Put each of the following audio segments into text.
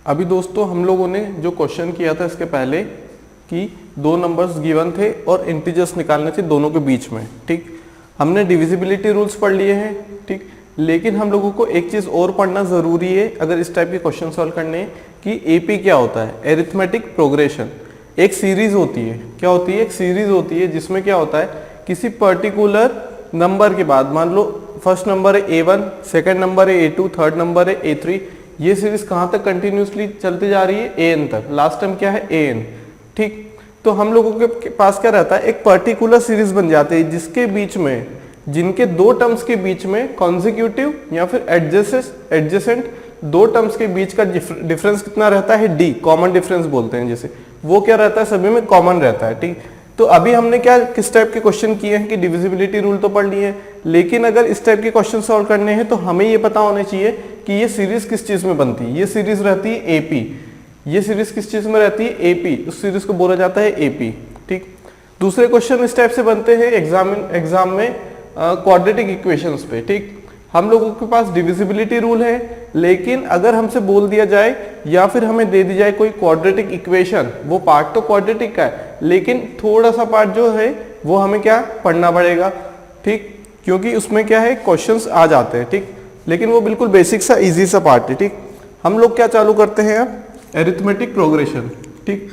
अभी दोस्तों हम लोगों ने जो क्वेश्चन किया था इसके पहले कि दो नंबर्स गिवन थे और इंटीजर्स निकालने थे दोनों के बीच में, ठीक। हमने डिविजिबिलिटी रूल्स पढ़ लिए हैं, ठीक। लेकिन हम लोगों को एक चीज़ और पढ़ना ज़रूरी है अगर इस टाइप के क्वेश्चन सॉल्व करने हैं कि एपी क्या होता है, एरिथमेटिक प्रोग्रेशन। एक सीरीज होती है, क्या होती है, एक सीरीज होती है जिसमें क्या होता है किसी पर्टिकुलर नंबर के बाद, मान लो फर्स्ट नंबर है A1, सेकंड नंबर है A2, थर्ड नंबर है A3, ये सीरीज कहाँ तक कंटिन्यूसली चलती जा रही है, AN तक, लास्ट टर्म क्या है AN, ठीक। तो हम लोगों के पास क्या रहता है, एक पर्टिकुलर सीरीज बन जाती है जिसके बीच में, जिनके दो टर्म्स के बीच में कॉन्जिक्यूटिव या फिर एडजेसेंट दो टर्म्स के बीच का डिफरेंस कितना रहता है, D, कॉमन डिफरेंस बोलते हैं जैसे, वो क्या रहता है सभी में कॉमन रहता है, ठीक। तो अभी हमने क्या किस टाइप के क्वेश्चन किए हैं कि डिविजिबिलिटी रूल तो पढ़ लिए हैं, लेकिन अगर इस टाइप के क्वेश्चन सॉल्व करने हैं तो हमें ये पता होना चाहिए कि ये सीरीज किस चीज में बनती है। ये सीरीज रहती है एपी, ये सीरीज किस चीज में रहती है, एपी, उस सीरीज को बोला जाता है एपी, ठीक। दूसरे क्वेश्चन इस टाइप से बनते हैं एग्जाम में क्वाड्रेटिक इक्वेशंस पे, ठीक। हम लोगों के पास डिविजिबिलिटी रूल है, लेकिन अगर हमसे बोल दिया जाए या फिर हमें दे दी जाए कोई क्वाड्रेटिक इक्वेशन, वो पार्ट तो क्वाड्रेटिक का है लेकिन थोड़ा सा पार्ट जो है वो हमें क्या पढ़ना पड़ेगा, ठीक, क्योंकि उसमें क्या है क्वेश्चंस आ जाते हैं, ठीक। लेकिन वो बिल्कुल बेसिक सा इजी सा पार्ट है, ठीक। हम लोग क्या चालू करते हैं अब, एरिथमेटिक प्रोग्रेशन, ठीक।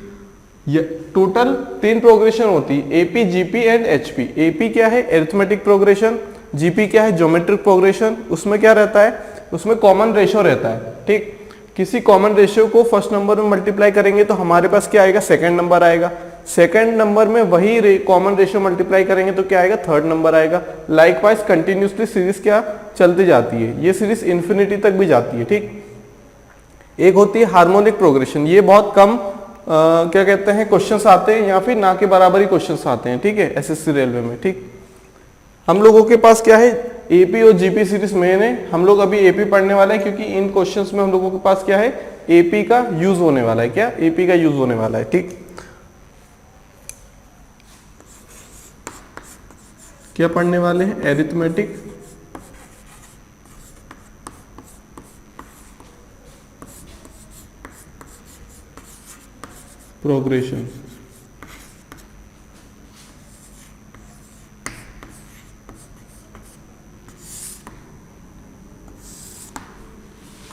ये टोटल 3 प्रोग्रेशन होती है, AP, GP and HP. AP क्या है, एरिथमेटिक प्रोग्रेशन, जीपी क्या है, ज्योमेट्रिक प्रोग्रेशन। उसमें क्या रहता है, उसमें कॉमन रेशियो रहता है, ठीक। किसी कॉमन रेशियो को फर्स्ट नंबर में मल्टीप्लाई करेंगे तो हमारे पास क्या आएगा, सेकंड नंबर आएगा। सेकंड नंबर में वही कॉमन रेशियो मल्टीप्लाई करेंगे तो क्या आएगा, थर्ड नंबर आएगा। लाइकवाइज कंटिन्यूसली सीरीज क्या चलती जाती है, ये सीरीज इन्फिनिटी तक भी जाती है, ठीक। एक होती है हार्मोनिक प्रोग्रेशन, ये बहुत कम क्या कहते हैं क्वेश्चंस आते हैं या फिर ना के बराबर ही क्वेश्चंस आते हैं, ठीक है, एसएससी रेलवे में, ठीक। हम लोगों के पास क्या है, एपी और जीपी सीरीज मेन है। हम लोग अभी एपी पढ़ने वाले हैं क्योंकि इन क्वेश्चंस में हम लोगों के पास क्या है, एपी का यूज होने वाला है, क्या एपी का यूज होने वाला है, ठीक। क्या पढ़ने वाले हैं, एरिथमेटिक प्रोग्रेशन।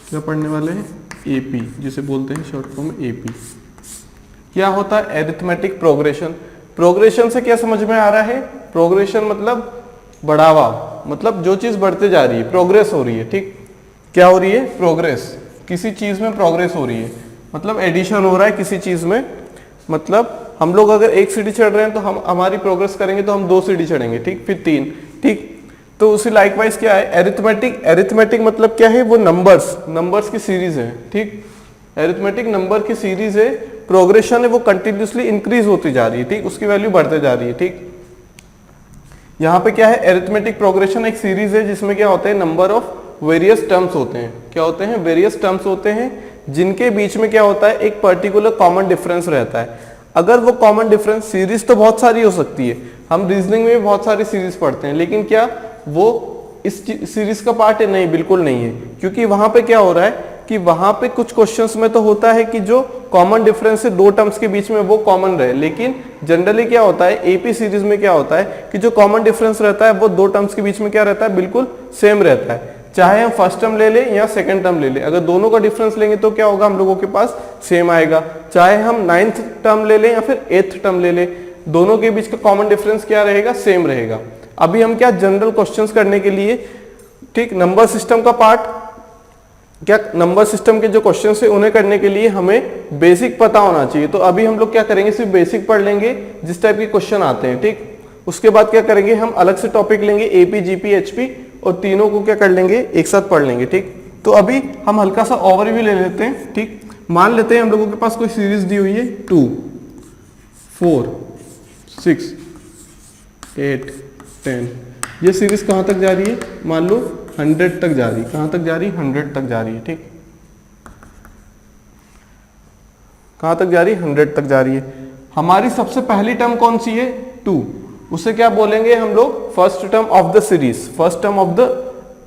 क्या पढ़ने वाले हैं, एपी, जिसे बोलते हैं शॉर्ट फॉर्म में एपी। क्या होता है एरिथमेटिक प्रोग्रेशन। प्रोग्रेशन से क्या समझ में आ रहा है, प्रोग्रेशन मतलब बढ़ावा, मतलब जो चीज बढ़ते जा रही है, प्रोग्रेस हो रही है, ठीक। क्या हो रही है, प्रोग्रेस, किसी चीज में प्रोग्रेस हो रही है, मतलब एडिशन हो रहा है किसी चीज में। मतलब हम लोग अगर 1 सीढ़ी चढ़ रहे हैं तो हम हमारी प्रोग्रेस करेंगे तो हम 2 सीढ़ी चढ़ेंगे, ठीक, फिर 3, ठीक। तो उसी लाइकवाइज क्या है, एरिथमेटिक मतलब क्या है, वो नंबर्स की सीरीज है, ठीक। एरिथमेटिक नंबर की सीरीज है, प्रोग्रेशन है वो कंटिन्यूसली इंक्रीज होती जा रही है, ठीक, उसकी वैल्यू बढ़ते जा रही है, ठीक। यहाँ पे क्या है, एरिथमेटिक प्रोग्रेशन एक सीरीज है जिसमें क्या होते हैं, नंबर ऑफ वेरियस टर्म्स होते हैं। क्या होते हैं, वेरियस टर्म्स होते हैं जिनके बीच में क्या होता है, एक पर्टिकुलर कॉमन डिफरेंस रहता है। अगर वो कॉमन डिफरेंस, सीरीज तो बहुत सारी हो सकती है, हम रीजनिंग में भी बहुत सारी सीरीज पढ़ते हैं, लेकिन क्या वो इस सीरीज का पार्ट है, नहीं, बिल्कुल नहीं है। क्योंकि वहां पे क्या हो रहा है कि वहां पे कुछ क्वेश्चंस में तो होता है कि जो कॉमन डिफरेंस है दो टर्म्स के बीच में वो कॉमन रहे, लेकिन जनरली क्या होता है, एपी सीरीज में क्या होता है कि जो कॉमन डिफरेंस रहता है वो दो टर्म्स के बीच में क्या रहता है, बिल्कुल सेम रहता है। चाहे हम फर्स्ट टर्म ले लें या सेकंड टर्म ले लें, अगर दोनों का डिफरेंस लेंगे तो क्या होगा, हम लोगों के पास सेम आएगा। चाहे हम 9th टर्म ले लें या फिर 8th टर्म ले लें, दोनों के बीच का कॉमन डिफरेंस क्या रहेगा, सेम रहेगा। अभी हम क्या जनरल क्वेश्चंस करने के लिए, ठीक, नंबर सिस्टम का पार्ट, क्या नंबर सिस्टम के जो क्वेश्चंस है उन्हें करने के लिए हमें बेसिक पता होना चाहिए। तो अभी हम लोग क्या करेंगे, सिर्फ बेसिक पढ़ लेंगे जिस टाइप के क्वेश्चन आते हैं, ठीक। उसके बाद क्या करेंगे, हम अलग से टॉपिक लेंगे एपी, जीपी, एचपी, और तीनों को क्या कर लेंगे, एक साथ पढ़ लेंगे, ठीक। तो अभी हम हल्का सा ओवरव्यू ले लेते हैं, ठीक। मान लेते हैं हम लोगों के पास कोई सीरीज दी हुई है 2, 4, 6, 8, 10। ये सीरीज कहाँ तक जा रही है, मान लो 100 तक जा रही है। कहाँ तक जा रही है, 100 तक जा रही है, ठीक। कहाँ तक जा रही है, 100 तक जा रही है। हमारी सबसे पहली टर्म कौन सी है, 2, उसे क्या बोलेंगे हम लोग, first term of the series, first term of the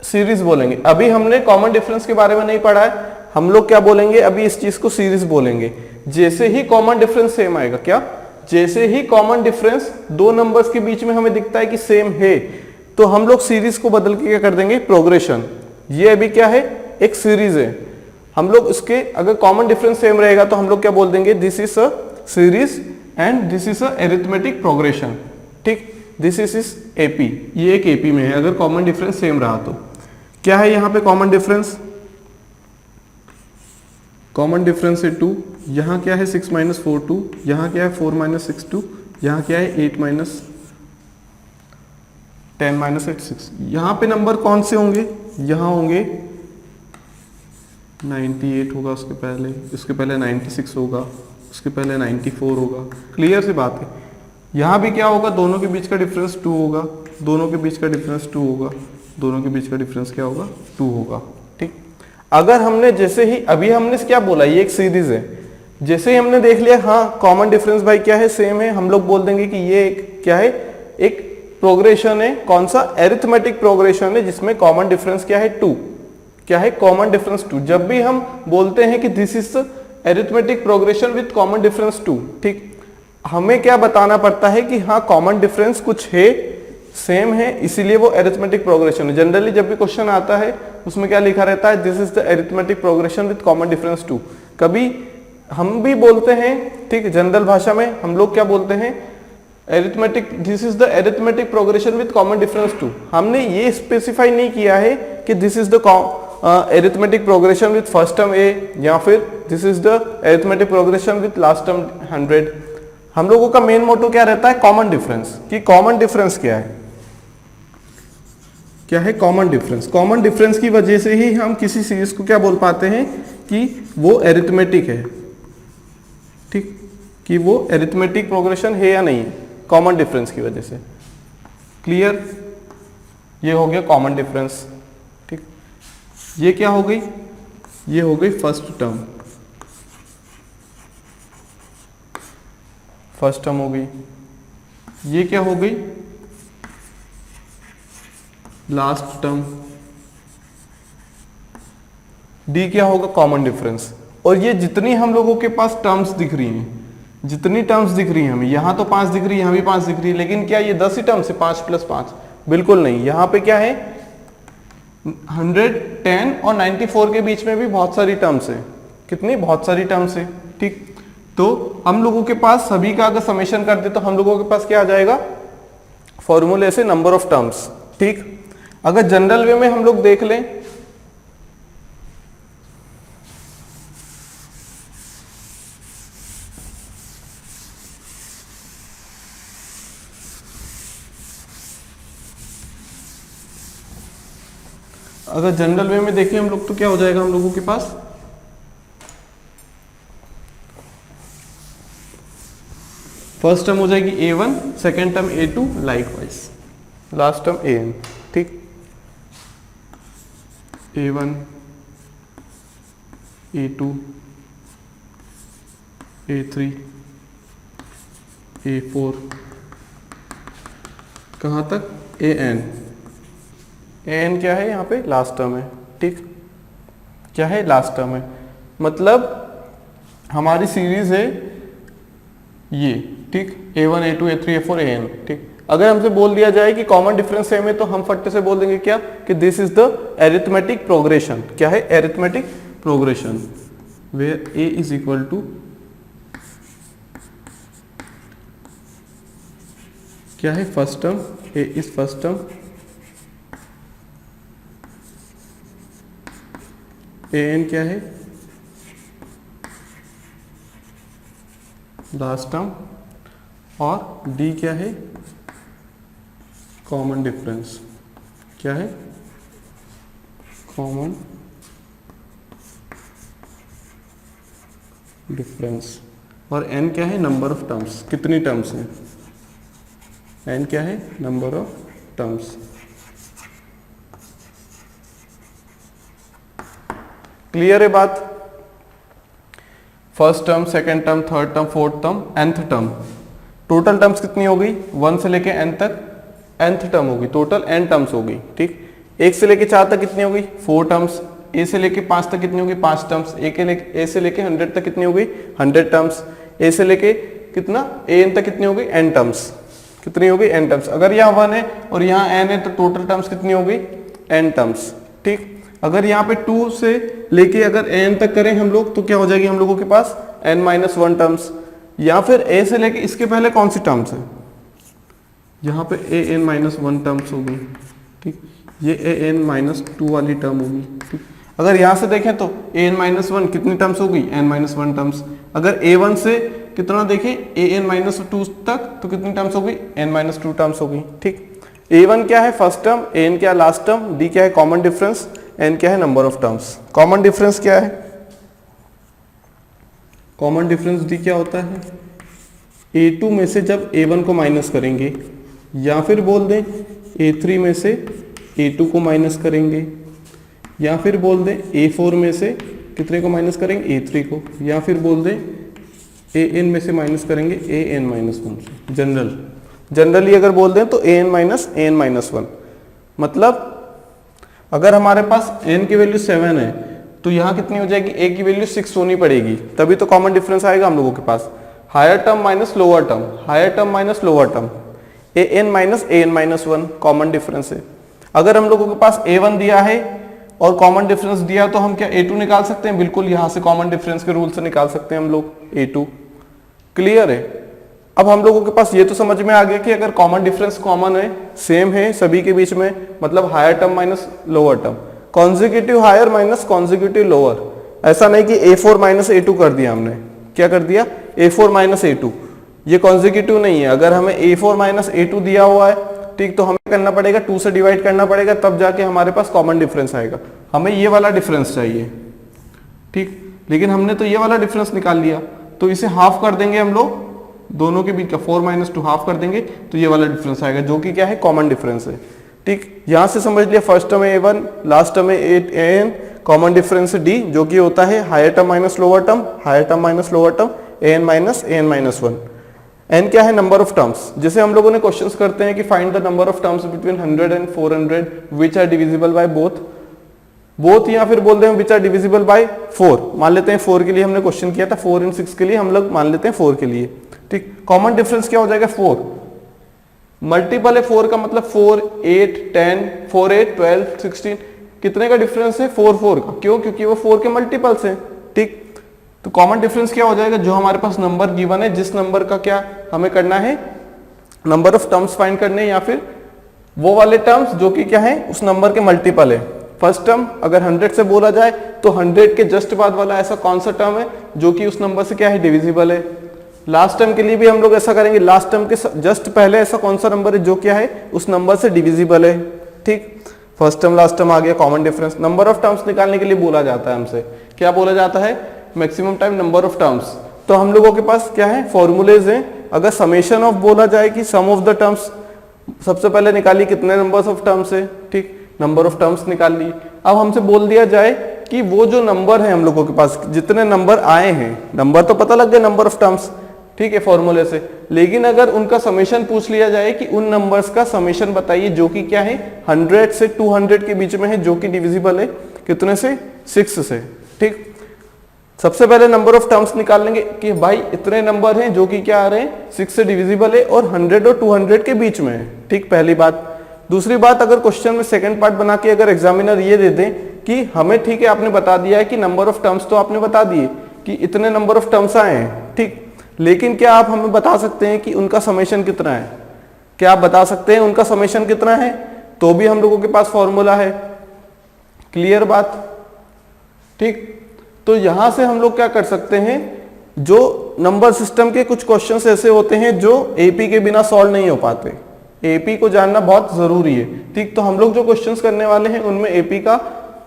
series बोलेंगे। अभी हमने कॉमन डिफरेंस के बारे में नहीं पढ़ा है, हम लोग क्या बोलेंगे, अभी इस चीज को सीरीज बोलेंगे। जैसे ही कॉमन डिफरेंस सेम आएगा, क्या, जैसे ही कॉमन डिफरेंस दो नंबर्स के बीच में हमें दिखता है कि सेम है, तो हम लोग सीरीज को बदल के क्या कर देंगे, प्रोग्रेशन। ये अभी क्या है, एक सीरीज है। हम लोग इसके अगर कॉमन डिफरेंस सेम रहेगा तो हम लोग क्या बोल देंगे, this is a series and this is a arithmetic progression. ठीक, दिस इज एपी, ये एक एपी में है अगर कॉमन डिफरेंस सेम रहा तो। क्या है यहाँ पे कॉमन डिफरेंस, कॉमन डिफरेंस है 2, यहाँ क्या है 6 माइनस 4 2, यहाँ क्या है 4 माइनस 6 2, यहाँ क्या है 8 माइनस 10 माइनस 8 6। यहाँ पे नंबर कौन से होंगे, यहाँ होंगे 98 होगा, उसके पहले 96 होगा, उसके पहले 94 होगा। क्लियर सी बात है। यहाँ भी क्या होगा, दोनों के बीच का डिफरेंस 2 होगा, दोनों के बीच का डिफरेंस 2 होगा, दोनों के बीच का डिफरेंस क्या होगा, 2 होगा। ठीक, अगर हमने जैसे ही अभी हमने क्या बोला, ये एक सीरीज है, जैसे ही हमने देख लिया हाँ कॉमन डिफरेंस भाई क्या है, सेम है, हम लोग बोल देंगे कि ये एक क्या है, एक प्रोग्रेशन है। कौन सा, एरिथमेटिक प्रोग्रेशन है, जिसमें कॉमन डिफरेंस क्या है 2, क्या है, कॉमन डिफरेंस 2। जब भी हम बोलते हैं कि this is arithmetic progression with common difference 2, ठीक, हमें क्या बताना पड़ता है कि हाँ कॉमन डिफरेंस कुछ है, सेम है, इसीलिए वो एरिथमेटिक प्रोग्रेशन है। जनरली जब भी क्वेश्चन आता है उसमें क्या लिखा रहता है, this is the arithmetic progression with common difference 2। कभी हम भी बोलते हैं, ठीक, जनरल भाषा में हम लोग क्या बोलते हैं, arithmetic, this is the arithmetic progression with common difference 2। हमने ये स्पेसिफाई नहीं किया है कि this is the arithmetic progression with first term a, या फिर this is the arithmetic progression with last term 100। हम लोगों का मेन मोटो क्या रहता है, कॉमन डिफरेंस, कि कॉमन डिफरेंस क्या है, क्या है कॉमन डिफरेंस। कॉमन डिफरेंस की वजह से ही हम किसी सीरीज को क्या बोल पाते हैं कि वो अरिथमेटिक है, ठीक, कि वो अरिथमेटिक प्रोग्रेशन है या नहीं, कॉमन डिफरेंस की वजह से। क्लियर, ये हो गया कॉमन डिफरेंस। ठीक, ये क्या हो गई, ये हो गई फर्स्ट टर्म, फर्स्ट टर्म हो गई। ये क्या हो गई, लास्ट टर्म। डी क्या होगा, कॉमन डिफरेंस। और ये जितनी हम लोगों के पास टर्म्स दिख रही हैं, जितनी टर्म्स दिख रही हैं हमें, यहाँ तो 5 दिख रही है, यहाँ भी 5 दिख रही है, लेकिन क्या ये 10 ही टर्म्स है, 5 + 5? बिल्कुल नहीं। यहाँ पे क्या है, 110 और 94 के बीच में भी बहुत सारी टर्म्स है। कितनी, बहुत सारी टर्म्स है। ठीक, तो हम लोगों के पास सभी का अगर समेशन कर दे तो हम लोगों के पास क्या आ जाएगा, फॉर्मूले से नंबर ऑफ टर्म्स। ठीक, अगर जनरल वे में हम लोग देख लें, अगर जनरल वे में देखें हम लोग तो क्या हो जाएगा हम लोगों के पास, फर्स्ट टर्म हो जाएगी a1, second term a2, likewise last term an। ठीक, a1, a2, a3, a4, कहाँ तक, an। an क्या है यहाँ पे, लास्ट टर्म है। ठीक, क्या है, लास्ट टर्म है। मतलब हमारी सीरीज है ये, ठीक, a1, a2, a3, a4, an। ठीक, अगर हमसे बोल दिया जाए कि कॉमन डिफरेंस सेम है तो हम फट्टे से बोल देंगे क्या, कि this is the arithmetic progression. क्या है, arithmetic progression, where a is equal to, क्या है, first term, a is first term, an क्या है, लास्ट टर्म, और d क्या है, कॉमन डिफरेंस। क्या है, कॉमन डिफरेंस। और n क्या है, नंबर ऑफ टर्म्स, कितनी टर्म्स हैं, n क्या है, नंबर ऑफ टर्म्स। क्लियर है बात। First term, second term, third term, fourth term, nth term, total terms कितनी हो गई, 1 से लेके n तक nth टर्म होगी, टोटल n टर्म्स होगी। ठीक, 1 से लेके 4 तक कितनी हो गई, 4 टर्म्स, ए से लेके 5 तक कितनी होगी 5 टर्म्स, ए से लेके 100 तक कितनी होगी 100 टर्म्स, ए से लेके कितना एन तक कितनी होगी n टर्म्स, कितनी होगी n टर्म्स। अगर यहाँ 1 है और यहाँ n है तो टोटल टर्म्स कितनी होगी n टर्म्स। ठीक, अगर यहाँ पे 2 से लेके अगर n तक करें हम लोग तो क्या हो जाएगी हम लोगों के पास n-1 टर्म्स, या फिर a से लेके इसके पहले कौन सी टर्म्स है, यहाँ पे an-1 टर्म्स होगी। ठीक, ये an-2 वाली टर्म होगी। ठीक, अगर यहाँ से देखें तो an-1 कितनी टर्म्स होगी n-1 टर्म्स। अगर a1 से कितना देखें an-2 तक तो कितनी टर्म्स होगी n-2 टर्म्स होगी। ठीक, a1 क्या है फर्स्ट टर्म, an क्या है लास्ट टर्म, d क्या है कॉमन डिफरेंस, n क्या है number of terms. Common difference क्या है, कॉमन डिफरेंस d क्या होता है, a2 में से जब a1 को माइनस करेंगे, या फिर बोल दें a3 में से a2 को माइनस करेंगे, या फिर बोल दें a4 में से कितने को माइनस करेंगे a3 को, या फिर बोल दें an में से माइनस करेंगे an-1 से। जनरली अगर बोल दें तो an-1, मतलब अगर हमारे पास n की वैल्यू 7 है तो यहाँ कितनी हो जाएगी, a की वैल्यू 6 होनी पड़ेगी, तभी तो कॉमन डिफरेंस आएगा हम लोगों के पास। Higher term minus lower term, higher term minus lower term, an-1 common difference है। अगर हम लोगों के पास a1 दिया है और कॉमन डिफरेंस दिया तो हम क्या a2 निकाल सकते हैं, बिल्कुल यहाँ से कॉमन डिफरेंस के रूल से निकाल सकते हैं हम लोग a2। क्लियर है। अब हम लोगों के पास ये तो समझ में आ गया कि अगर कॉमन डिफरेंस कॉमन है, सेम है सभी के बीच में, मतलब higher term minus lower term, consecutive higher minus consecutive lower, ऐसा नहीं कि a4 माइनस a2 कर दिया हमने, क्या कर दिया a4 माइनस a2, ये कॉन्जिक्यूटिव नहीं है। अगर हमें a4 माइनस a2 दिया हुआ है, ठीक, तो हमें करना पड़ेगा 2 से डिवाइड करना पड़ेगा, तब जाके हमारे पास कॉमन डिफरेंस आएगा। हमें ये वाला डिफरेंस चाहिए, ठीक, लेकिन हमने तो ये वाला डिफरेंस निकाल लिया, तो इसे हाफ कर देंगे हम लोग, दोनों के बीच का 4 माइनस 2 हाफ कर देंगे तो ये वाला डिफरेंस आएगा, जो कि क्या है कॉमन डिफरेंस है। ठीक, यहां से समझ लिया फर्स्ट टर्म है a1, लास्ट टर्म है an, कॉमन डिफरेंस है d, जो कि होता है higher term minus lower term, higher term minus lower term, an-1। n क्या है नंबर ऑफ टर्म्स, जैसे हम लोगों ने क्वेश्चंस करते हैं कि find the number of terms between 100 and 400 which are divisible by both, या फिर बोल दें विच आर डिविजिबल बाय 4। मान लेते हैं 4 के लिए हमने क्वेश्चन किया था, 4 इन 6 के लिए हम लोग मान लेते हैं 4 के लिए। ठीक, कॉमन डिफरेंस क्या हो जाएगा 4, मल्टीपल है 4 का, मतलब 4, 8, 10, 4, 8, 12, 16, कितने का डिफरेंस है 4, 4 का, क्यों, क्योंकि वो 4 के मल्टीपल्स हैं। ठीक, तो कॉमन डिफरेंस क्या हो जाएगा, जो हमारे पास नंबर गिवन है, जिस नंबर का क्या हमें करना है, नंबर ऑफ टर्म्स फाइंड करने, या फिर वो वाले टर्म्स जो कि क्या है उस नंबर के मल्टीपल है। फर्स्ट टर्म अगर 100 से बोला जाए तो 100 के जस्ट बाद वाला ऐसा कौन सा टर्म है जो कि उस नंबर से क्या है डिविजिबल है। लास्ट टर्म के लिए भी हम लोग ऐसा करेंगे, लास्ट टर्म के जस्ट पहले ऐसा कौन सा नंबर है जो क्या है उस नंबर से डिविजिबल है। ठीक, फर्स्ट टर्म लास्ट टर्म आ गया common difference. Number of terms निकालने के लिए बोला जाता है हमसे, क्या बोला जाता है, maximum time number of terms. तो हम लोगों के पास क्या है फॉर्मूलेज हैं। अगर समेशन ऑफ बोला जाए कि सम ऑफ द टर्म्स, सबसे पहले निकालिए कितने नंबर्स ऑफ टर्म्स है, ठीक, नंबर ऑफ टर्म्स निकाल ली। अब हमसे बोल दिया जाए कि वो जो नंबर है हम लोगों के पास जितने नंबर आए हैं, नंबर तो पता लग गए नंबर ऑफ टर्म्स, ठीक है फॉर्मूले से, लेकिन अगर उनका समेशन पूछ लिया जाए कि उन नंबर्स का समेशन बताइए जो कि क्या है 100 से 200 के बीच में है, जो कि डिविजिबल है कितने से 6 से। ठीक, सबसे पहले नंबर ऑफ टर्म्स निकाल लेंगे कि भाई इतने नंबर हैं जो कि क्या आ रहे हैं 6 से डिविजिबल है और 100 और 200 के बीच में है। ठीक, पहली बात। दूसरी बात, अगर क्वेश्चन में सेकंड पार्ट बना के अगर एग्जामिनर ये दे दें कि हमें, ठीक है आपने बता दिया है कि नंबर ऑफ टर्म्स तो आपने बता दिए कि इतने नंबर ऑफ टर्म्स आए हैं, ठीक, लेकिन क्या आप हमें बता सकते हैं कि उनका समेशन कितना है, क्या आप बता सकते हैं उनका समेशन कितना है, तो भी हम लोगों के पास फॉर्मूला है। क्लियर बात। ठीक, तो यहां से हम लोग क्या कर सकते हैं, जो नंबर सिस्टम के कुछ क्वेश्चंस ऐसे होते हैं जो एपी के बिना सॉल्व नहीं हो पाते, एपी को जानना बहुत जरूरी है। ठीक, तो हम लोग जो क्वेश्चंस करने वाले हैं उनमें एपी का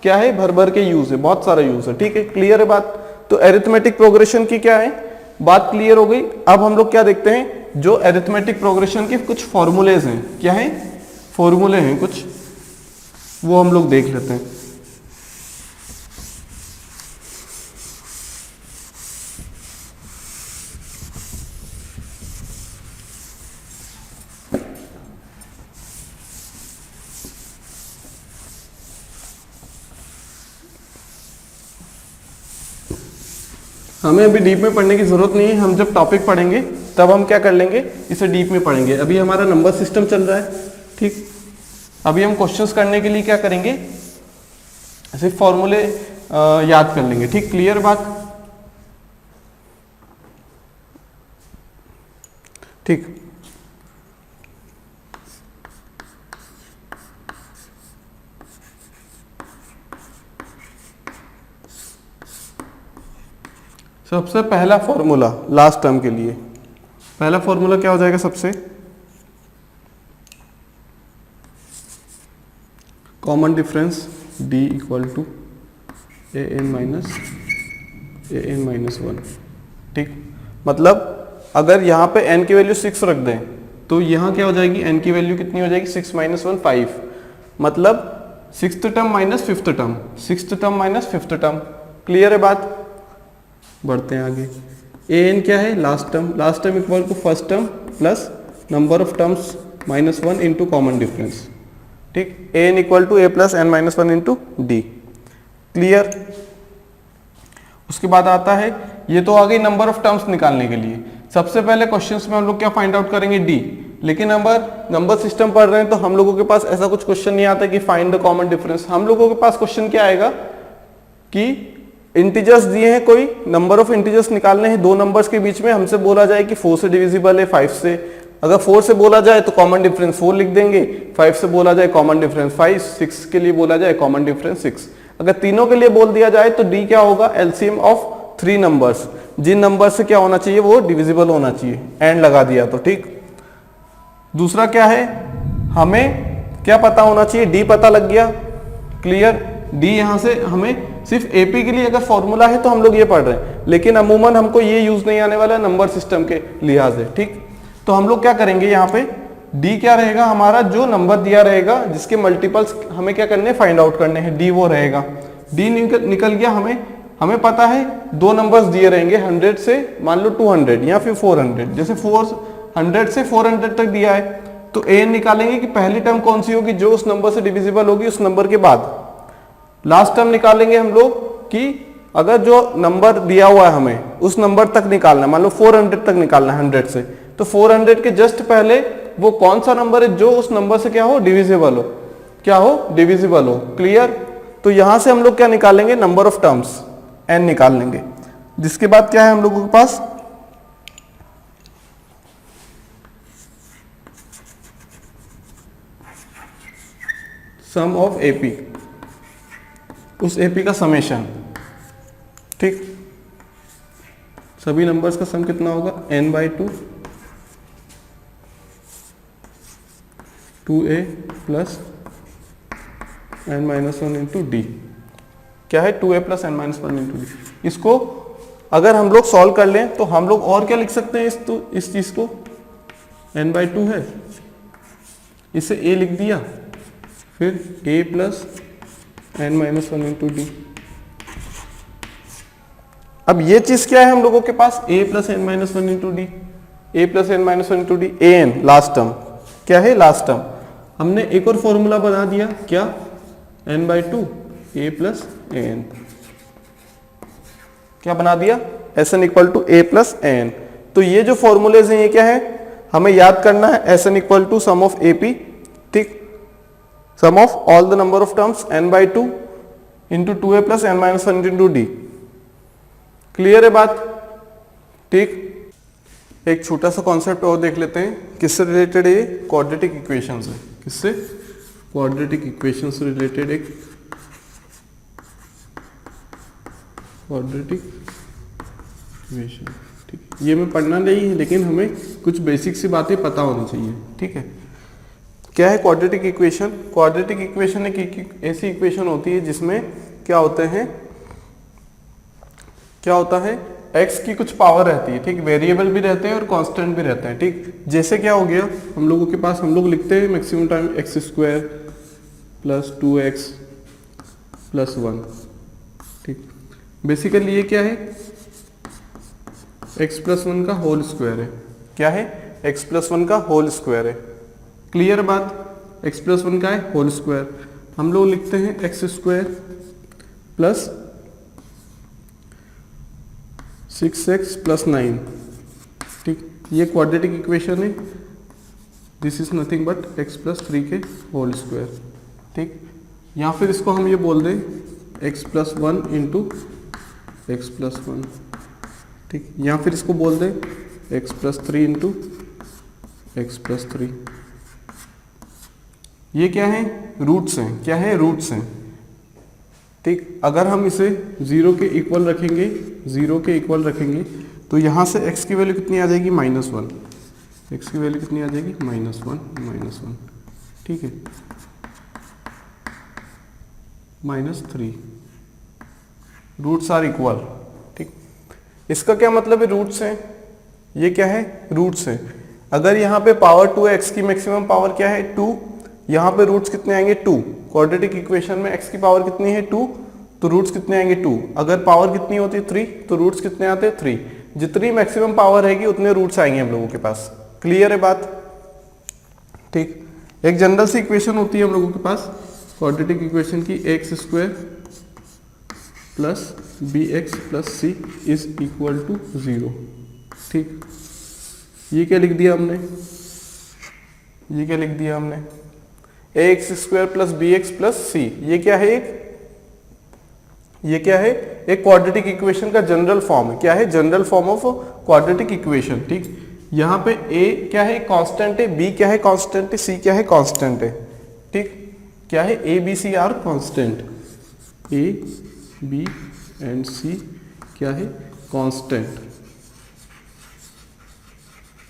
क्या है भर भर के यूज है, बहुत सारा यूज है। ठीक है, क्लियर है बात। तो अरिथमेटिक प्रोग्रेशन की क्या है बात क्लियर हो गई। अब हम लोग क्या देखते हैं, जो अरिथमेटिक प्रोग्रेशन के कुछ फॉर्मूलेज हैं, क्या है फॉर्मूले हैं कुछ, वो हम लोग देख लेते हैं। हमें अभी डीप में पढ़ने की जरूरत नहीं है, हम जब टॉपिक पढ़ेंगे तब हम क्या कर लेंगे, इसे डीप में पढ़ेंगे। अभी हमारा नंबर सिस्टम चल रहा है, ठीक। अभी हम क्वेश्चंस करने के लिए क्या करेंगे, सिर्फ फॉर्मूले याद कर लेंगे, ठीक। क्लियर बात, ठीक। सबसे पहला फॉर्मूला लास्ट टर्म के लिए, पहला फॉर्मूला क्या हो जाएगा, सबसे common difference d equal to an minus 1, ठीक। मतलब अगर यहाँ पे n की वैल्यू 6 रख दें तो यहाँ क्या हो जाएगी, n की वैल्यू कितनी हो जाएगी, 6 माइनस 1 5, मतलब 6th term minus 5th term, 6th term minus 5th term. Clear है बात, बढ़ते हैं आगे। an क्या है, last term, last term equal to first term plus number of terms minus 1 into common difference, ठीक। an equal to a plus n minus 1 into D. Clear. उसके बाद आता है, ये तो आ गई नंबर ऑफ टर्म्स निकालने के लिए। सबसे पहले क्वेश्चंस में हम लोग क्या फाइंड आउट करेंगे, डी। लेकिन अगर नंबर सिस्टम पढ़ रहे हैं तो हम लोगों के पास ऐसा कुछ क्वेश्चन नहीं आता कि फाइंड द कॉमन डिफरेंस। हम लोगों के पास क्वेश्चन क्या आएगा कि इंटीजर्स दिए हैं, कोई नंबर ऑफ इंटीजर्स निकालने हैं दो नंबर्स के बीच में, हमसे बोला जाए कि 4 से डिविजिबल है 5 से। अगर 4 से बोला जाए तो कॉमन डिफरेंस 4 लिख देंगे, 5 से बोला जाए कॉमन डिफरेंस 5, 6 के लिए बोला जाए कॉमन डिफरेंस 6। अगर तीनों के लिए बोल दिया जाए तो डी क्या होगा, एलसीएम ऑफ 3 नंबर्स। जिन नंबर से क्या होना चाहिए, वो डिविजिबल होना चाहिए, एंड लगा दिया तो, ठीक। दूसरा क्या है, हमें क्या पता होना चाहिए, डी पता लग गया। क्लियर। डी यहां से हमें सिर्फ एपी के लिए अगर फॉर्मूला है तो हम लोग ये पढ़ रहे हैं, लेकिन अमूमन हमको ये यूज नहीं आने वाला नंबर सिस्टम के लिहाज से, ठीक। तो हम लोग क्या करेंगे, यहाँ पे डी क्या रहेगा हमारा, जो नंबर दिया रहेगा जिसके मल्टीपल्स हमें क्या करने, फाइंड आउट करने हैं, डी वो रहेगा। डी निकल गया, हमें पता है दो नंबर्स दिए रहेंगे 100 से मान लो 200 या फिर 400। जैसे 400 से 400 तक दिया है तो an निकालेंगे कि पहली टर्म कौन सी होगी जो उस नंबर से डिविजिबल होगी उस नंबर के बाद। लास्ट टर्म निकालेंगे हम लोग कि अगर जो नंबर दिया हुआ है हमें उस नंबर तक निकालना है, मान लो 400 तक निकालना है 100 से, तो 400 के जस्ट पहले वो कौन सा नंबर है जो उस नंबर से क्या हो, डिविजिबल हो, क्या हो, डिविजिबल हो। क्लियर। तो यहां से हम लोग क्या निकालेंगे, नंबर ऑफ टर्म्स n निकाल लेंगे। जिसके बाद क्या है हम लोगों के पास, सम ऑफ एपी, उस एपी का समेशन, ठीक। सभी नंबर्स का सम कितना होगा, n/2 2a plus n-1 into D. क्या है, 2a plus n-1 into D. इसको अगर हम लोग सॉल्व कर लें तो हम लोग और क्या लिख सकते हैं, इस चीज को n/2 है, इसे a लिख दिया, फिर a plus n-1 into D. अब ये चीज क्या है हम लोगों के पास, a plus n-1 into D, a plus n-1 into D, an last term, क्या है, लास्ट टर्म। हमने एक और फॉर्मूला बना दिया, क्या, n/2 a प्लस an, क्या बना दिया, Sn equal to a plus an। तो ये जो फॉर्मूलेज हैं ये क्या है, हमें याद करना है, Sn equal to sum of AP, ठीक, sum of all the number of terms n/2 into 2a plus n-1 into D. Clear है बात, ठीक। एक छोटा सा कॉन्सेप्ट और देख लेते हैं, किससे रिलेटेड है, क्वाड्रेटिक इक्वेशन से। किससे, क्वाड्रेटिक इक्वेशन से रिलेटेड एक क्वाड्रेटिक इक्वेशन, ठीक। ये मैं पढ़ना नहीं है लेकिन हमें कुछ बेसिक सी बातें पता होनी चाहिए, ठीक है। क्या है क्वाड्रेटिक इक्वेशन, क्वाड्रेटिक इक्वेशन एक ऐसी इक्वेशन होती है जिसमें क्या होते हैं, क्या होता है, x की कुछ पावर रहती है, ठीक, वेरिएबल भी रहते हैं और कांस्टेंट भी रहते हैं, ठीक। जैसे क्या हो गया हम लोगों के पास, हम लोग लिखते हैं maximum time x² plus 2x plus 1, ठीक। बेसिकली ये क्या है, x प्लस 1 का होल स्क्वायर है, क्या है, x प्लस 1 का होल स्क्वायर है। क्लियर बात, x प्लस 1 का है होल स्क्वायर। हम लोग लिखते हैं x² प्लस 6x प्लस 9, ठीक, ये क्वाड्रेटिक इक्वेशन है। This is nothing but x plus 3 के होल स्क्वायर, ठीक। या फिर इसको हम ये बोल दें x plus 1 into X plus 1, ठीक। या फिर इसको बोल दें x plus 3 into X plus 3। ये क्या है? रूट्स हैं। क्या है? रूट्स हैं, ठीक। अगर हम इसे 0 के इक्वल रखेंगे, 0 के इक्वल रखेंगे तो यहाँ से x की वैल्यू कितनी आ जाएगी? -1। x की वैल्यू कितनी आ जाएगी? -1, ठीक है, -3। रूट्स आर इक्वल, ठीक। इसका क्या मतलब है? रूट्स हैं। ये क्या है? रूट्स हैं। अगर यहाँ पे पावर 2 है, x की मैक्सिमम पावर क्या है? 2। यहाँ पे रूट्स कितने आएंगे? 2। क्वाड्रेटिक इक्वेशन में x की पावर कितनी है? 2, तो रूट्स कितने आएंगे? 2। अगर पावर कितनी होती है? 3, तो रूट्स कितने आते हैं? 3। जितनी मैक्सिमम पावर रहेगी उतने रूट्स आएंगे हम लोगों के पास। क्लियर है बात? ठीक। एक जनरल सी इक्वेशन होती है हम लोगों के पास क्वाड्रेटिक इक्वेशन की, x² plus bx plus c is equal to 0, ठीक। ये क्या लिख दिया हमने? ये क्या लिख दिया हमने? ax² plus bx plus c। ये क्या है? ये क्या है? एक क्वाड्रेटिक इक्वेशन का जनरल फॉर्म है। क्या है? General form of quadratic equation, ठीक। यहाँ पे a क्या है? कांस्टेंट है। b क्या है? कांस्टेंट है। c क्या है? कांस्टेंट है, ठीक। क्या है? a b c are constant. a b and c क्या है? कांस्टेंट।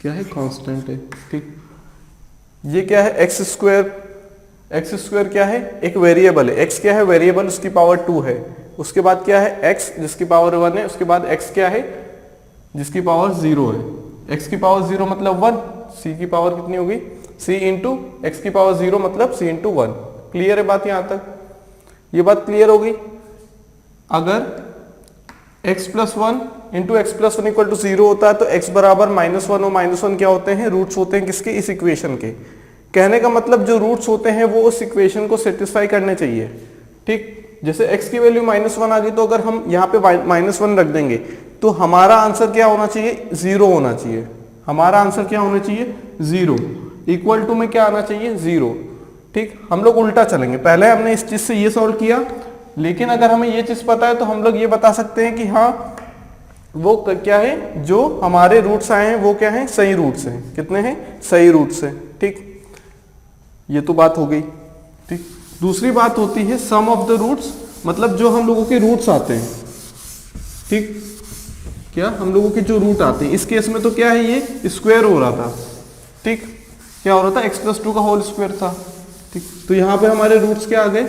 क्या है? कांस्टेंट है, ठीक। ये क्या है? x² क्या है? एक वेरिएबल है। x क्या है? वेरिएबल, उसकी पावर 2 है। उसके बाद क्या है? x जिसकी पावर 1 है। उसके बाद x क्या है? जिसकी पावर 0 है। x की पावर 0 मतलब 1। c की पावर कितनी होगी? c इंटू एक्स की पावर 0 मतलब c इंटू 1। क्लियर है बात? यहां तक ये बात क्लियर होगी। अगर x plus 1 into X plus 1 equal to 0 होता है तो x बराबर -1 और -1 क्या होते हैं? रूट्स होते हैं किसके? इस इक्वेशन के। कहने का मतलब जो रूट्स होते हैं वो उस इक्वेशन को सेटिस्फाई करने चाहिए, ठीक। जैसे x की वैल्यू -1 आ गई तो अगर हम यहाँ पे -1 रख देंगे तो हमारा आंसर क्या होना चाहिए? 0 होना चाहिए। हमारा आंसर क्या होना चाहिए? 0। इक्वल टू में क्या आना चाहिए? 0, ठीक। हम लोग उल्टा चलेंगे। पहले हमने इस चीज से ये सॉल्व किया, लेकिन अगर हमें ये चीज पता है तो हम लोग ये बता सकते हैं कि हाँ वो क्या है, जो हमारे रूट्स आए हैं वो क्या है? सही रूट्स हैं। कितने हैं? सही रूट्स हैं, ठीक। ये तो बात हो गई, ठीक। दूसरी बात होती है सम ऑफ द रूट्स, मतलब जो हम लोगों के रूट्स आते हैं, ठीक। क्या हम लोगों के जो रूट आते हैं, इस केस में तो क्या है? ये स्क्वायर हो रहा था, ठीक। क्या हो रहा था? x प्लस 2 का होल स्क्वायर था, ठीक। तो यहाँ पे हमारे रूट्स क्या आ गए?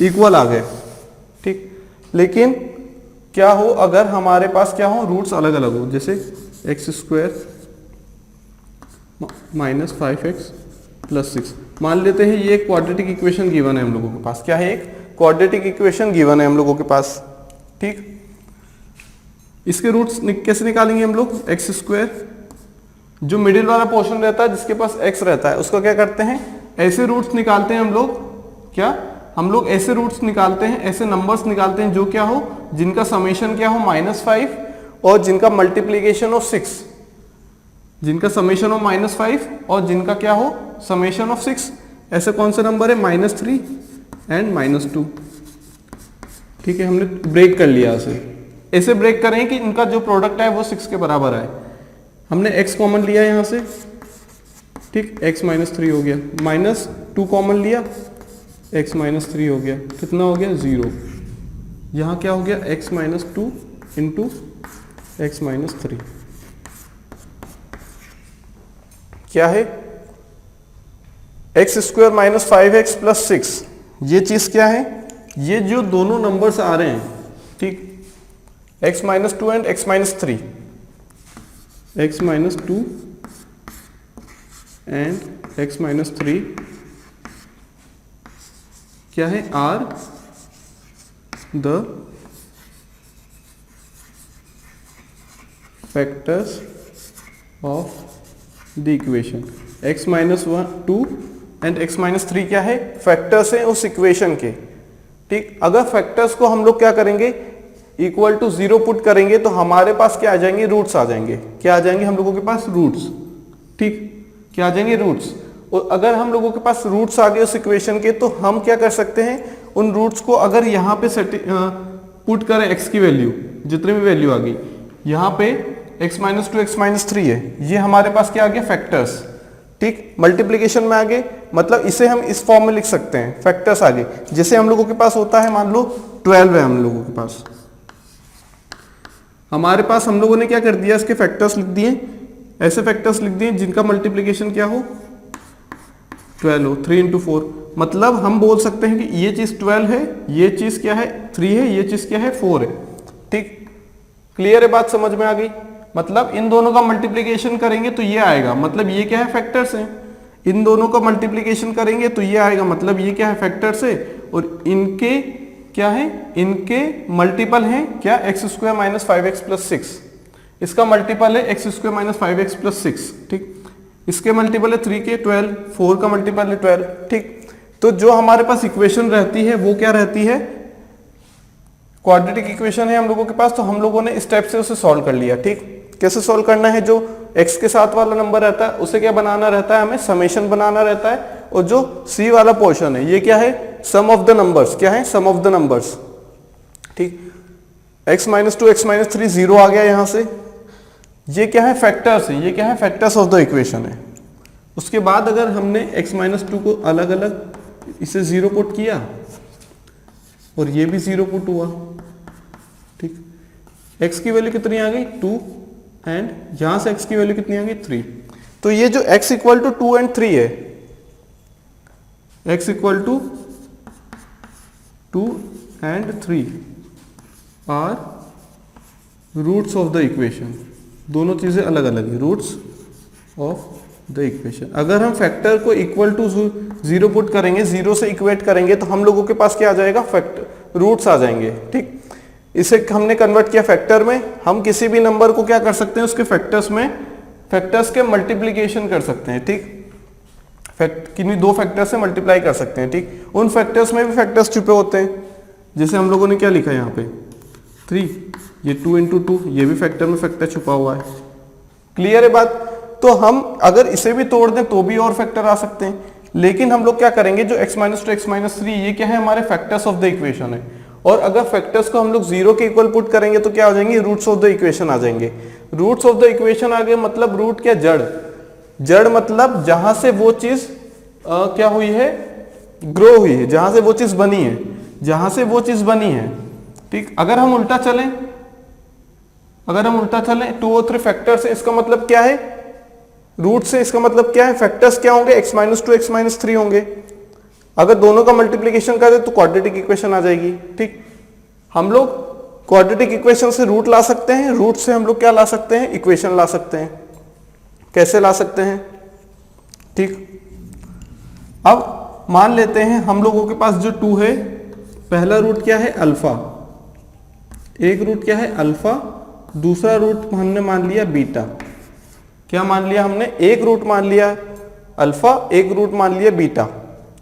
इक्वल आ गए, ठीक। लेकिन क्या हो अगर हमारे पास क्या हो? रूट्स अलग अलग हो। जैसे x² माइनस 5x प्लस 6 मान लेते हैं। ये एक क्वाड्रेटिक इक्वेशन गिवन है हम लोगों के पास। क्या है? एक क्वाड्रेटिक इक्वेशन गिवन है हम लोगों के पास, ठीक। इसके रूट्स कैसे निकालेंगे हम लोग? x², जो मिडिल वाला पोर्शन रहता है जिसके पास x रहता है उसका क्या करते हैं? ऐसे रूट्स निकालते हैं हम लोग। क्या हम लोग ऐसे रूट्स निकालते हैं, ऐसे नंबर्स निकालते हैं जो क्या हो? जिनका समेशन क्या हो? -5 और जिनका मल्टीप्लीकेशन हो 6। जिनका समेशन हो -5 और जिनका क्या हो? Summation of 6। ऐसे कौन से नंबर है? -3 एंड -2, ठीक है। हमने ब्रेक कर लिया इसे। ऐसे ब्रेक करें कि इनका जो प्रोडक्ट है वो 6 के बराबर आए। हमने x कॉमन लिया यहाँ से, ठीक। x -3 हो गया, -2 कॉमन लिया, x -3 हो गया, कितना हो गया? 0। यहाँ क्या हो गया? x -2 इंटू x -3 क्या है? x² minus 5x plus 6। ये चीज क्या है? ये जो दोनों नंबर्स आ रहे हैं, ठीक, x -2 and x -3, x -2 and x -3 क्या है? Are the factors of the equation. x -2 and x -3 क्या है? फैक्टर्स हैं उस इक्वेशन के, ठीक। अगर फैक्टर्स को हम लोग क्या करेंगे? इक्वल टू 0 पुट करेंगे तो हमारे पास क्या आ जाएंगे, रूट्स आ जाएंगे। क्या आ जाएंगे हम लोगों के पास, रूट्स। ठीक, क्या आ जाएंगे, रूट्स। और अगर हम लोगों के पास रूट्स आ गए उस इक्वेशन के, तो हम क्या कर सकते हैं, उन रूट्स को अगर यहाँ पे पुट करें x की वैल्यू, जितनी भी वैल्यू आ गई, यहाँ पे x माइनस 2 x माइनस 3 है, ये हमारे पास क्या आ गया, फैक्टर्स। ठीक, मल्टीप्लीकेशन में आ गए, मतलब इसे हम इस फॉर्म में लिख सकते हैं, फैक्टर्स आ गए। जैसे हम लोगों के पास होता है, मान लो 12 है हम लोगों के पास, हमारे पास हम लोगों ने क्या कर दिया, इसके फैक्टर्स लिख दिए, ऐसे फैक्टर्स लिख दिए जिनका मल्टीप्लीकेशन क्या हो, 12 हो, 3 into 4। मतलब हम बोल सकते हैं कि ये चीज 12 है, ये चीज क्या है, 3 है, ये चीज क्या है, 4 है। ठीक, क्लियर है बात, समझ में आ गई। मतलब इन दोनों का मल्टीप्लीकेशन करेंगे तो ये आएगा, मतलब ये क्या है, फैक्टर्स है। इन दोनों का मल्टीप्लीकेशन करेंगे तो ये आएगा, मतलब ये क्या है, फैक्टर्स है। और इनके क्या है, इनके मल्टीपल है क्या, x square minus 5x plus 6। इसका मल्टीपल है X square minus 5x plus 6। ठीक, इसके मल्टीपल है 3 के 12, 4 का मल्टीपल है 12। ठीक, तो जो हमारे पास इक्वेशन रहती है वो क्या रहती है, क्वाड्रेटिक इक्वेशन है हम लोगों के पास, तो हम लोगों ने स्टेप से उसे सॉल्व कर लिया। ठीक, कैसे सॉल्व करना है, जो x के साथ वाला नंबर रहता है उसे क्या बनाना रहता है, हमें समेशन बनाना रहता है। और जो c वाला पोर्शन है ये क्या है, सम ऑफ द नंबर्स। क्या है, सम ऑफ द नंबर्स। ठीक, x माइनस 2 x माइनस 3 0 आ गया यहां से, ये क्या है, फैक्टर्स है, ये क्या है, फैक्टर्स ऑफ द इक्वेशन है। उसके बाद अगर हमने x माइनस 2 को अलग अलग इसे 0 पुट किया और ये भी 0 पुट हुआ। ठीक, x की वैल्यू कितनी आ गई, 2, एंड यहां से x की वैल्यू कितनी आ गई, 3। तो ये जो x इक्वल टू 2 एंड 3 है, x equal to 2 and 3 are roots of the equation. दोनों चीजें अलग अलग है, रूट्स ऑफ द इक्वेशन। अगर हम फैक्टर को इक्वल टू 0 पुट करेंगे, 0 से इक्वेट करेंगे, तो हम लोगों के पास क्या आ जाएगा, फैक्टर रूट्स आ जाएंगे। ठीक, इसे हमने कन्वर्ट किया फैक्टर में। हम किसी भी नंबर को क्या कर सकते हैं, उसके फैक्टर्स में, फैक्टर्स के मल्टीप्लीकेशन कर सकते हैं। ठीक, किन्हीं दो फैक्टर से मल्टीप्लाई कर सकते हैं। ठीक, उन फैक्टर्स में भी फैक्टर्स छुपे होते हैं, जैसे हम लोगों ने क्या लिखा है यहाँ पे 3, ये 2 into 2, ये भी फैक्टर में फैक्टर छुपा हुआ है। क्लियर है बात। तो हम अगर इसे भी तोड़ दें तो भी और फैक्टर आ सकते हैं, लेकिन हम लोग क्या करेंगे, जो x माइनस 2 x माइनस 3 ये क्या है, हमारे फैक्टर्स ऑफ द इक्वेशन है। और अगर फैक्टर्स को हम लोग 0 के इक्वल पुट करेंगे तो क्या हो जाएंगे, रूट्स ऑफ द इक्वेशन आ जाएंगे। रूट्स ऑफ द इक्वेशन आ गए, मतलब रूट क्या, जड़। जड़ मतलब जहां से वो चीज क्या हुई है, ग्रो हुई है, जहां से वो चीज बनी है, जहां से वो चीज बनी है। ठीक, अगर हम उल्टा चलें, 2 और 3 फैक्टर से, इसका मतलब क्या है, रूट से इसका मतलब क्या है, फैक्टर्स क्या होंगे, x माइनस 2 x माइनस 3 होंगे। अगर दोनों का मल्टीप्लीकेशन कर दे तो क्वाड्रेटिक इक्वेशन आ जाएगी। ठीक, हम लोग क्वाड्रेटिक इक्वेशन से रूट ला सकते हैं, रूट से हम लोग क्या ला सकते हैं, इक्वेशन ला सकते हैं। कैसे ला सकते हैं, ठीक, अब मान लेते हैं हम लोगों के पास जो 2 है, पहला रूट क्या है, अल्फा, एक रूट क्या है, अल्फा, दूसरा रूट हमने मान लिया बीटा। क्या मान लिया हमने, एक रूट मान लिया अल्फा, एक रूट मान लिया beta.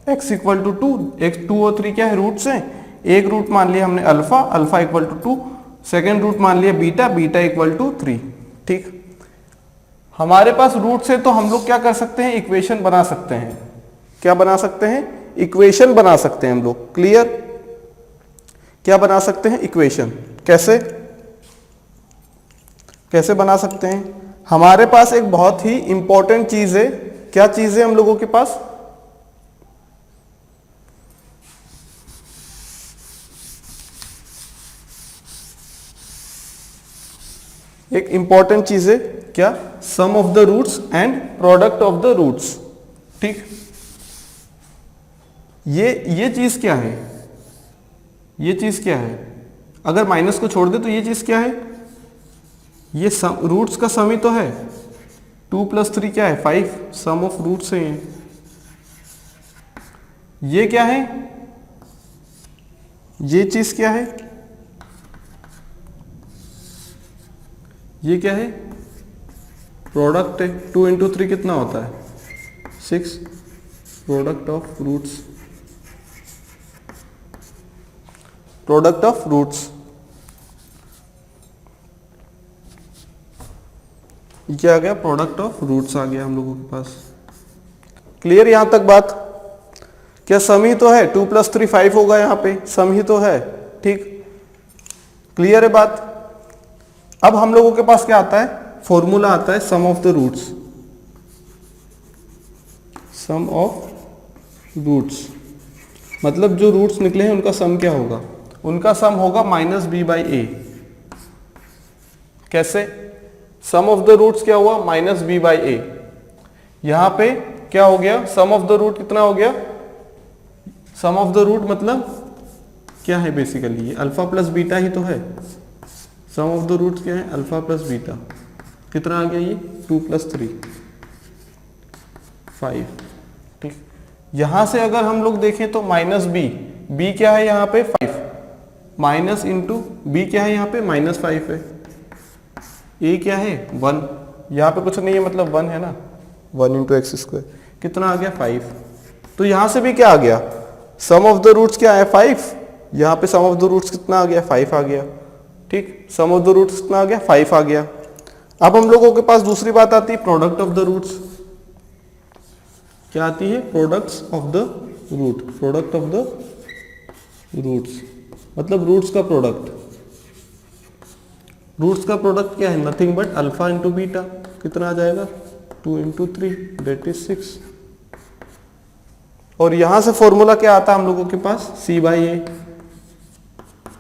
x equal to 2, x 2 और 3 क्या है, रूट्स हैं। एक रूट मान लिया हमने alpha, alpha equal to 2, second root मान लिया बीटा, बीटा इक्वल टू 3। ठीक, हमारे पास रूट से तो हम लोग क्या कर सकते हैं, इक्वेशन बना सकते हैं। क्या बना सकते हैं, इक्वेशन बना सकते हैं हम लोग। क्लियर, क्या बना सकते हैं, इक्वेशन। कैसे, कैसे बना सकते हैं, हमारे पास एक बहुत ही इंपॉर्टेंट चीज है। क्या चीज है हम लोगों के पास, एक इंपॉर्टेंट चीज है, क्या, sum of the roots and product of the roots. ठीक, ये चीज क्या है, ये चीज क्या है, अगर माइनस को छोड़ दे तो ये चीज क्या है, ये सम, रूट्स का सम ही तो है। 2 + 3 क्या है, 5, सम ऑफ रूट्स है। ये क्या है, ये चीज क्या है, ये क्या है, प्रोडक्ट है। 2 × 3 कितना होता है, 6, product of roots, product of roots. क्या आ गया, प्रोडक्ट ऑफ रूट्स आ गया हम लोगों के पास। क्लियर यहां तक बात? क्या सम ही तो है, 2 + 3 5 होगा, यहाँ पे सम ही तो है, ठीक। क्लियर है बात? अब हम लोगों के पास क्या आता है, फॉर्मूला आता है sum of the roots. Sum of roots मतलब जो रूट्स निकले हैं उनका सम क्या होगा, उनका सम होगा -b/a। कैसे? सम ऑफ द रूट्स क्या हुआ, -b/a। यहां पे क्या हो गया, सम ऑफ द रूट कितना हो गया, सम ऑफ द रूट मतलब क्या है, बेसिकली ये अल्फा प्लस बीटा ही तो है। सम ऑफ द रूट्स क्या है, अल्फा प्लस बीटा। कितना आ गया ये, 2 + 3 5, ठीक। यहां से अगर हम लोग देखें तो -b, b क्या है यहाँ पे 5, माइनस इंटू b क्या है यहाँ पे -5 है, a क्या है 1, यहाँ पे कुछ नहीं है मतलब 1 है ना, 1 × x², कितना आ गया 5। तो यहां से भी क्या आ गया, सम ऑफ द रूट्स क्या है 5, यहाँ पे सम ऑफ द रूट्स कितना आ गया 5 आ गया, ठीक। सम ऑफ द रूट्स कितना आ गया 5 आ गया। अब हम लोगों के पास दूसरी बात आती है प्रोडक्ट ऑफ द रूट्स। क्या आती है, products of the root. Product of the roots मतलब रूट्स का प्रोडक्ट। रूट्स का प्रोडक्ट क्या है, nothing but alpha into beta. कितना आ जाएगा 2 × 3 दैट इज 6। और यहां से फॉर्मूला क्या आता है हम लोगों के पास, c/a।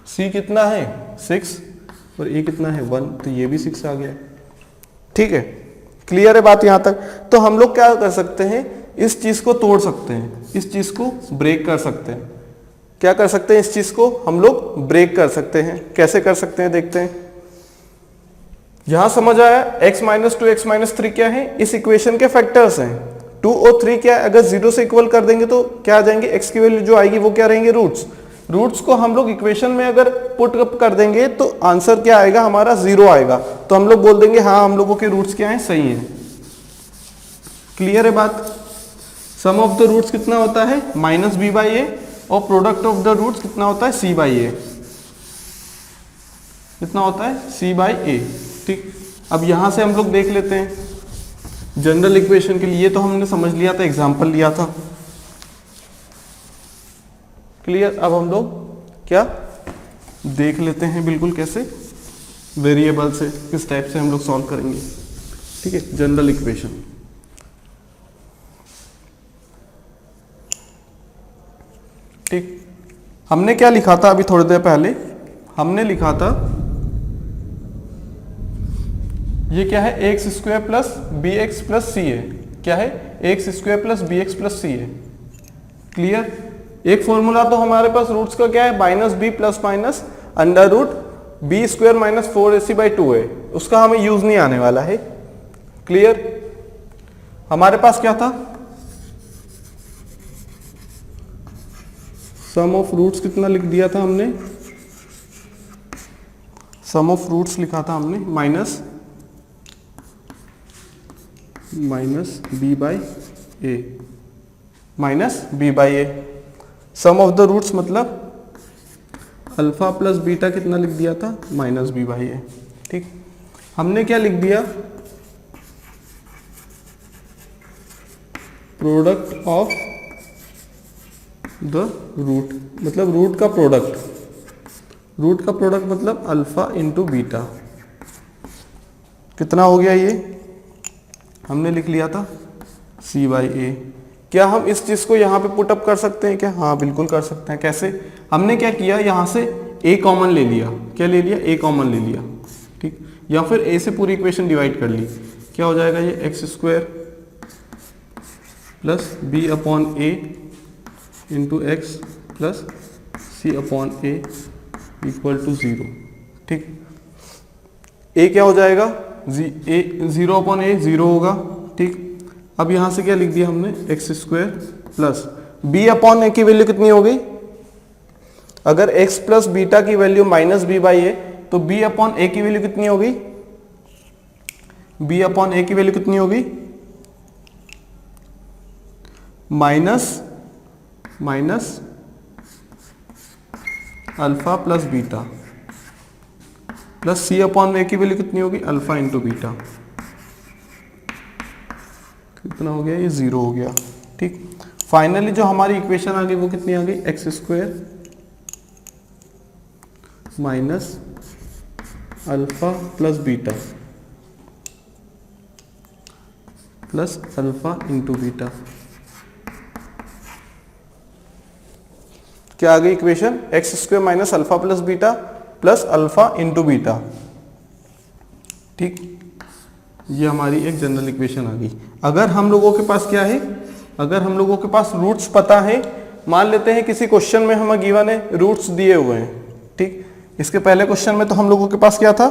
c कितना है 6 और a कितना है 1, तो ये भी 6 आ गया, ठीक है। क्लियर है बात यहां तक? तो हम लोग क्या कर सकते हैं, इस चीज को तोड़ सकते हैं, इस चीज को ब्रेक कर सकते हैं। क्या कर सकते हैं, इस चीज को हम लोग ब्रेक कर सकते हैं। कैसे कर सकते हैं देखते हैं। यहां समझ आया, x - 2 x - 3 क्या है, इस इक्वेशन के फैक्टर्स हैं। 2 और 3 क्या है, अगर 0 से इक्वल कर देंगे तो क्या आ जाएंगे, x की वैल्यू जो आएगी वो क्या रहेंगे, रूट्स। रूट्स को हम लोग इक्वेशन में अगर पुट अप कर देंगे तो आंसर क्या आएगा हमारा, 0 आएगा। तो हम लोग बोल देंगे हाँ हम लोगों के रूट्स क्या हैं, सही हैं। क्लियर है बात? सम ऑफ द रूट्स कितना होता है -b/a और प्रोडक्ट ऑफ द रूट्स कितना होता है c/a। कितना होता है c/a, ठीक। अब यहां से हम लोग देख लेते हैं जनरल इक्वेशन के लिए, तो हमने समझ लिया था, एग्जांपल लिया था। क्लियर? अब हम लोग क्या देख लेते हैं बिल्कुल कैसे, वेरिएबल से किस टाइप से हम लोग सॉल्व करेंगे, ठीक है। जनरल इक्वेशन, ठीक। हमने क्या लिखा था अभी थोड़ी देर पहले, हमने लिखा था ये क्या है, x² + bx + c है। क्या है, x² + bx + c है। क्लियर? एक फॉर्मूला तो हमारे पास रूट्स का क्या है, -b ± √b² - 4ac/2 है, उसका हमें यूज नहीं आने वाला है। क्लियर? हमारे पास क्या था, सम ऑफ रूट्स कितना लिख दिया था हमने, सम ऑफ रूट्स लिखा था हमने -b/a। Sum of the roots मतलब अल्फा प्लस बीटा कितना लिख दिया था, -b/a, ठीक। हमने क्या लिख दिया, प्रोडक्ट ऑफ द रूट मतलब रूट का प्रोडक्ट। रूट का प्रोडक्ट मतलब अल्फा इंटू बीटा। कितना हो गया ये, हमने लिख लिया था c/a। क्या हम इस चीज को यहाँ पे पुट अप कर सकते हैं क्या, हाँ बिल्कुल कर सकते हैं। कैसे, हमने क्या किया, यहाँ से a कॉमन ले लिया। क्या ले लिया, a कॉमन ले लिया, ठीक। या फिर a से पूरी इक्वेशन डिवाइड कर ली। क्या हो जाएगा ये, x² + b/a × x + c/a = 0, ठीक। a क्या हो जाएगा, 0/a 0 होगा, ठीक। अब यहां से क्या लिख दिया हमने, x² + b/a की वैल्यू कितनी हो गई, अगर x + बीटा की वैल्यू -b/a तो b/a की वैल्यू कितनी होगी, b/a की वैल्यू कितनी होगी, minus alpha plus beta plus c/a की वैल्यू कितनी होगी, अल्फा इंटू बीटा। कितना हो गया, ये 0 हो गया। ठीक, फाइनली जो हमारी इक्वेशन आ गई वो कितनी आ गई, x square minus alpha plus beta plus alpha into beta. क्या आ गई equation, x square minus alpha plus beta plus alpha into beta. ठीक, ये हमारी एक जनरल इक्वेशन आ गई। अगर हम लोगों के पास क्या है, अगर हम लोगों के पास रूट्स पता है, मान लेते हैं किसी क्वेश्चन में हमें गिवन है रूट्स दिए हुए हैं। ठीक, इसके पहले क्वेश्चन में तो हम लोगों के पास क्या था,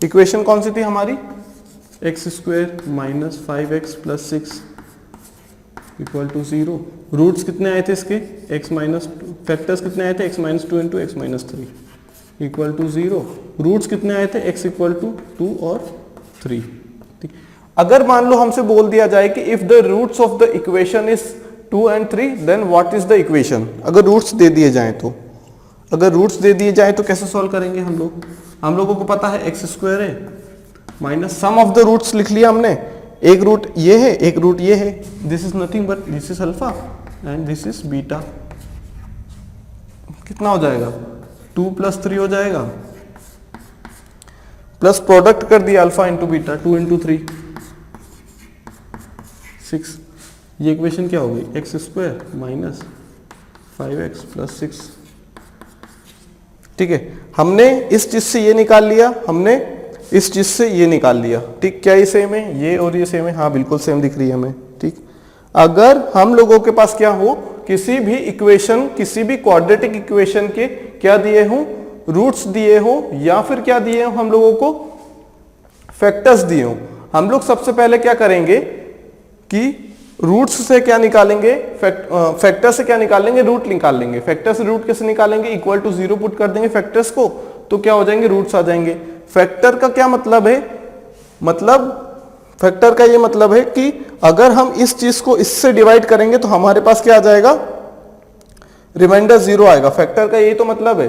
इक्वेशन कौन सी थी हमारी, X square minus 5x plus 6 equal to 0। Roots कितने आए थे इसके, x माइनस, फैक्टर्स कितने आए थे, x minus 2 into X minus 3 equal to 0। Roots कितने आए थे, x इक्वल टू 2 और 3। ठीक, अगर मान लो हमसे बोल दिया जाए कि if the roots of the equation is 2 and 3 then what is the equation. अगर रूट्स दे दिए जाएं तो, अगर रूट्स दे दिए जाएं तो कैसे सॉल्व करेंगे हम लोग, हम लोगों को पता है एक्स स्क्वायर है minus sum of the roots लिख लिया हमने, एक रूट ये है एक रूट ये है, this is nothing but this is alpha and this is beta. कितना हो जाएगा, 2 + 3 हो जाएगा, प्लस प्रोडक्ट कर दिया अल्फा इंटू बीटा, 2 इंटू 3 6। ये इक्वेशन क्या होगी, x square minus 5x plus 6। ठीक है, हमने इस चीज से ये निकाल लिया, हमने इस चीज से ये निकाल लिया। ठीक, क्या ये सेम है, ये और ये सेम है, हाँ बिल्कुल सेम दिख रही है हमें। ठीक, अगर हम लोगों के पास क्या हो, किसी भी इक्वेशन, किसी भी क्वाड्रेटिक इक्वेशन के क्या दिए हो, रूट्स दिए हो या फिर क्या दिए हो हम लोगों को, फैक्टर्स दिए हो, हम लोग सबसे पहले क्या करेंगे कि रूट्स से क्या निकालेंगे, फैक्टर से क्या निकालेंगे, रूट निकाल लेंगे। फैक्टर से रूट कैसे निकालेंगे, इक्वल टू 0 पुट कर देंगे फैक्टर्स को, तो क्या हो जाएंगे, रूट्स आ जाएंगे। फैक्टर का क्या मतलब है, मतलब फैक्टर का ये मतलब है कि अगर हम इस चीज को इससे डिवाइड करेंगे तो हमारे पास क्या आ जाएगा, रिमाइंडर 0 आएगा। फैक्टर का यही तो मतलब है।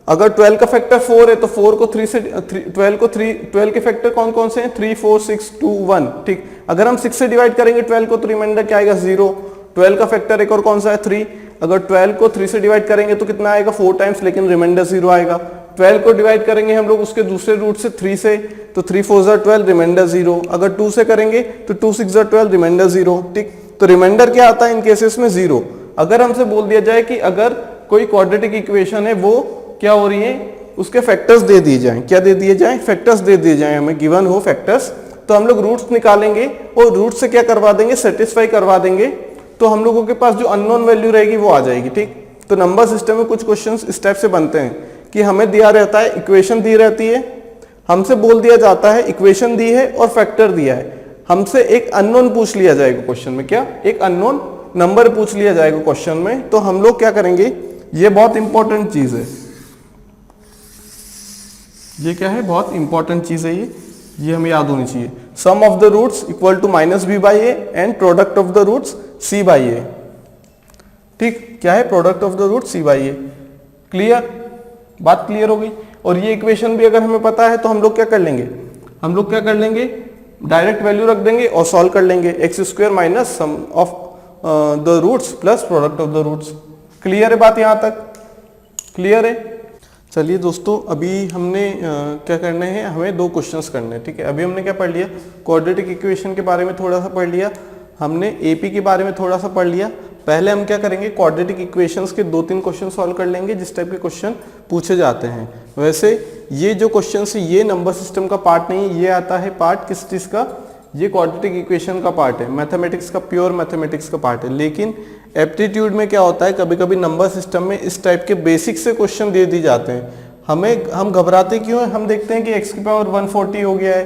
अगर 12 का फैक्टर 4 है तो 4 को 3 से 12 के फैक्टर कौन कौन से हैं, 3 4 6 2 1। ठीक, अगर हम 6 से डिवाइड करेंगे 12 को तो रिमाइंडर क्या आएगा, 0। 12 का फैक्टर एक और कौन सा है, 3। अगर 12 को 3 से डिवाइड करेंगे तो कितना आएगा, 4 टाइम्स, लेकिन रिमाइंडर 0 आएगा। 12 को डिवाइड करेंगे हम लोग उसके दूसरे रूट से 3 से, तो 3 4 12, रिमाइंडर 0। अगर 2 से करेंगे तो 2 6 12, रिमाइंडर 0। ठीक, तो रिमाइंडर क्या आता है इन केसेस में, 0। अगर हमसे बोल दिया जाए कि अगर कोई क्वाड्रेटिक इक्वेशन है वो क्या हो रही है, उसके फैक्टर्स दे दिए जाएं, क्या दे दिए जाएं, फैक्टर्स दे दिए जाएं, हमें गिवन हो फैक्टर्स, तो हम लोग रूट्स निकालेंगे और रूट से क्या करवा देंगे, सेटिस्फाई करवा देंगे, तो हम लोगों के पास जो अननोन वैल्यू रहेगी वो आ जाएगी। ठीक, तो नंबर सिस्टम में कुछ क्वेश्चंस इस टाइप से बनते हैं कि हमें दिया रहता है, इक्वेशन दी रहती है, हमसे बोल दिया जाता है इक्वेशन दी है और फैक्टर दिया है, हमसे एक अननोन पूछ लिया जाएगा क्वेश्चन में, क्या, एक अननोन नंबर पूछ लिया जाएगा क्वेश्चन में, तो हम लोग क्या करेंगे, ये बहुत इंपॉर्टेंट चीज है, ये क्या है, बहुत इंपॉर्टेंट चीज है ये हमें याद होनी चाहिए। Sum of the roots equal to -b/a and product of the roots c/a। ठीक, क्या है, product of the root c/a। Clear, बात क्लियर हो गई। और ये इक्वेशन भी अगर हमें पता है तो हम लोग क्या कर लेंगे, हम लोग क्या कर लेंगे, डायरेक्ट वैल्यू रख देंगे और सॉल्व कर लेंगे, X square minus sum of the roots plus product of the roots. Clear है बात, यहां तक क्लियर है। चलिए दोस्तों, अभी हमने क्या करना है, हमें 2 क्वेश्चंस करने हैं। ठीक है, अभी हमने क्या पढ़ लिया, क्वाड्रेटिक इक्वेशन के बारे में थोड़ा सा पढ़ लिया, हमने एपी के बारे में थोड़ा सा पढ़ लिया। पहले हम क्या करेंगे, क्वाड्रेटिक इक्वेशंस के 2-3 क्वेश्चन सॉल्व कर लेंगे जिस टाइप के क्वेश्चन पूछे जाते हैं। वैसे ये जो क्वेश्चन है ये नंबर सिस्टम का पार्ट नहीं है, ये आता है पार्ट किस चीज का, ये क्वाड्रेटिक इक्वेशन का पार्ट है, मैथमेटिक्स का, प्योर मैथमेटिक्स का पार्ट है। लेकिन एप्टीट्यूड में क्या होता है, कभी कभी नंबर सिस्टम में इस टाइप के बेसिक से क्वेश्चन दे दी जाते हैं, हम घबराते क्यों हैं, हम देखते हैं कि x की पावर 140 हो गया है,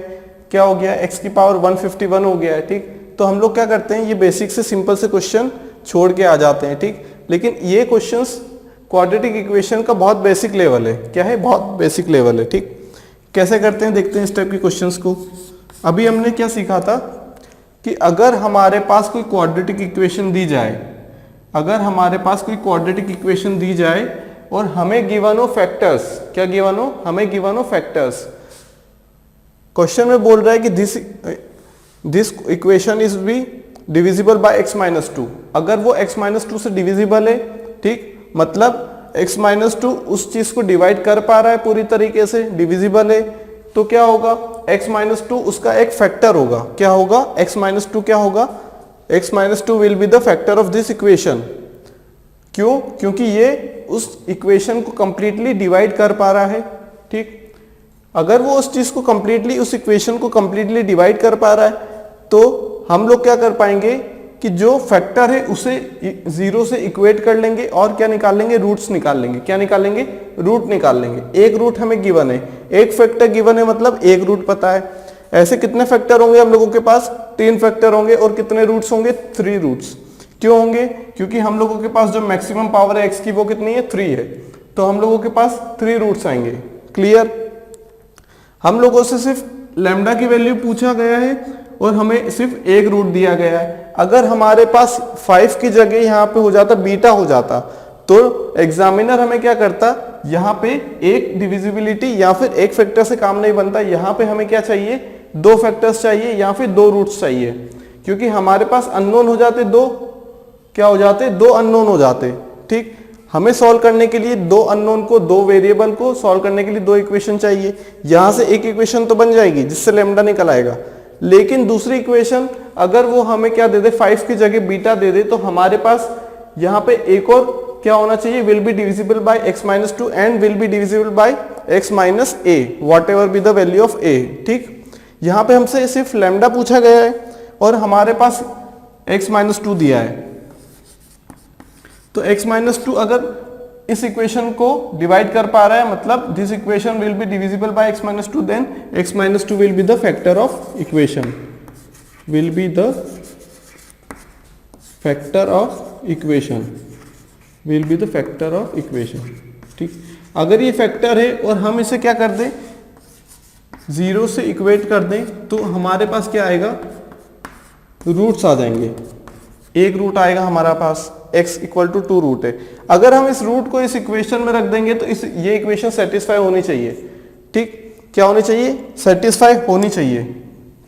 क्या हो गया, x की पावर 151 हो गया है। ठीक, तो हम लोग क्या करते हैं, ये बेसिक से सिंपल से क्वेश्चन छोड़ के आ जाते हैं। ठीक, लेकिन ये क्वेश्चंस क्वाड्रेटिक इक्वेशन का बहुत बेसिक लेवल है, क्या है, बहुत बेसिक लेवल है। ठीक, कैसे करते हैं देखते हैं इस टाइप के क्वेश्चंस को। अभी हमने क्या सीखा था कि अगर हमारे पास कोई क्वाड्रेटिक इक्वेशन दी जाए, अगर हमारे पास कोई क्वाड्रेटिक इक्वेशन दी जाए और हमें गिवन हो फैक्टर्स, क्या गिवन हो, हमें गिवन हो फैक्टर्स। क्वेश्चन में बोल रहा है कि this, this equation is B divisible by x minus to. अगर वो x माइनस टू से डिविजिबल है, ठीक, मतलब x माइनस टू उस चीज को डिवाइड कर पा रहा है पूरी तरीके से, डिविजिबल है, तो क्या होगा, x माइनस टू उसका एक फैक्टर होगा। क्या होगा, x माइनस टू क्या होगा, x minus two will be the factor of this equation. क्यों, क्योंकि ये उस इक्वेशन को कंप्लीटली डिवाइड कर पा रहा है, ठीक। अगर वो उस चीज को कंप्लीटली, उस इक्वेशन को कंप्लीटली डिवाइड कर पा रहा है, तो हम लोग क्या कर पाएंगे कि जो फैक्टर है उसे 0 से इक्वेट कर लेंगे और क्या निकाल लेंगे, रूट्स निकाल लेंगे। क्या निकाल लेंगे, रूट निकाल लेंगे। एक रूट हमें गिवन है, एक फैक्टर गिवन है, मतलब एक रूट पता है। ऐसे कितने फैक्टर होंगे हम लोगों के पास, 3 फैक्टर होंगे, और कितने रूट्स होंगे, 3 रूट्स। क्यों होंगे, क्योंकि हम लोगों के पास जो मैक्सिमम पावर है x की वो कितनी है, 3 है, तो हम लोगों के पास 3 रूट्स आएंगे। क्लियर। हम लोगों से सिर्फ लैम्डा की वैल्यू पूछा गया है और हमें सिर्फ एक रूट दिया गया है। अगर हमारे पास 5 की जगह यहाँ पे हो जाता, बीटा हो जाता, तो एग्जामिनर हमें क्या करता, यहाँ पे एक डिविजिबिलिटी या फिर एक फैक्टर से काम नहीं बनता। यहाँ पे हमें क्या चाहिए, 2 फैक्टर्स चाहिए या फिर 2 रूट्स चाहिए, क्योंकि हमारे पास अननोन हो जाते, 2 क्या हो जाते, 2 अननोन हो जाते, ठीक। हमें सॉल्व करने के लिए 2 अननोन को, 2 वेरिएबल को सॉल्व करने के लिए 2 इक्वेशन चाहिए। यहां से एक इक्वेशन तो बन जाएगी जिससे लैम्डा निकल आएगा, लेकिन दूसरी इक्वेशन अगर वो हमें क्या दे दे, 5 की जगह बीटा दे दे, तो हमारे पास यहाँ पे एक और क्या होना चाहिए, will be divisible by x minus to and will be divisible by x minus A, what ever be the value of a, ठीक। यहाँ पे हमसे सिर्फ लैम्डा पूछा गया है और हमारे पास x माइनस टू दिया है, तो x माइनस टू अगर इस इक्वेशन को डिवाइड कर पा रहा है, मतलब this equation will be divisible by x minus two, then x minus two will be the factor of equation, will be the factor of equation, will be the factor of equation, ठीक। अगर ये factor है और हम इसे क्या कर दें, 0 से इक्वेट कर दें, तो हमारे पास क्या आएगा, रूट्स आ जाएंगे। एक रूट आएगा हमारा पास, x इक्वल टू 2 रूट है। अगर हम इस रूट को इस इक्वेशन में रख देंगे तो ये इक्वेशन सेटिस्फाई होनी चाहिए, ठीक। क्या होनी चाहिए, सेटिस्फाई होनी चाहिए,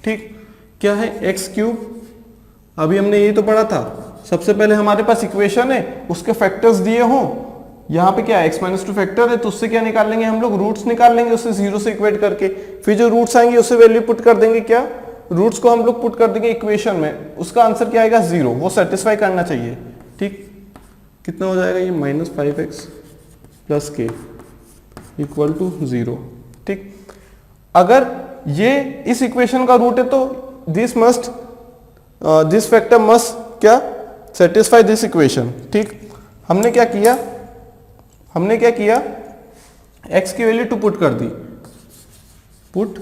ठीक। क्या है, एक्स क्यूब, अभी हमने ये तो पढ़ा था। सबसे पहले हमारे पास इक्वेशन है, उसके फैक्टर्स दिए हों, यहाँ पे क्या है, x माइनस टू फैक्टर है, तो उससे क्या निकाल लेंगे हम लोग, रूट्स निकाल लेंगे उससे 0 से इक्वेट करके। फिर जो रूट्स आएंगे उससे वैल्यू पुट कर देंगे, क्या, रूट्स को हम लोग पुट कर देंगे इक्वेशन में, उसका आंसर क्या आएगा, 0। वो सेटिस्फाई करना चाहिए, ठीक। कितना हो जाएगा ये, -5x प्लस के इक्वल टू 0, ठीक। अगर ये इस इक्वेशन का रूट है तो दिस फैक्टर मस्ट क्या, सेटिस्फाई दिस इक्वेशन, ठीक। हमने क्या किया, x की वैल्यू 2 पुट कर दी, put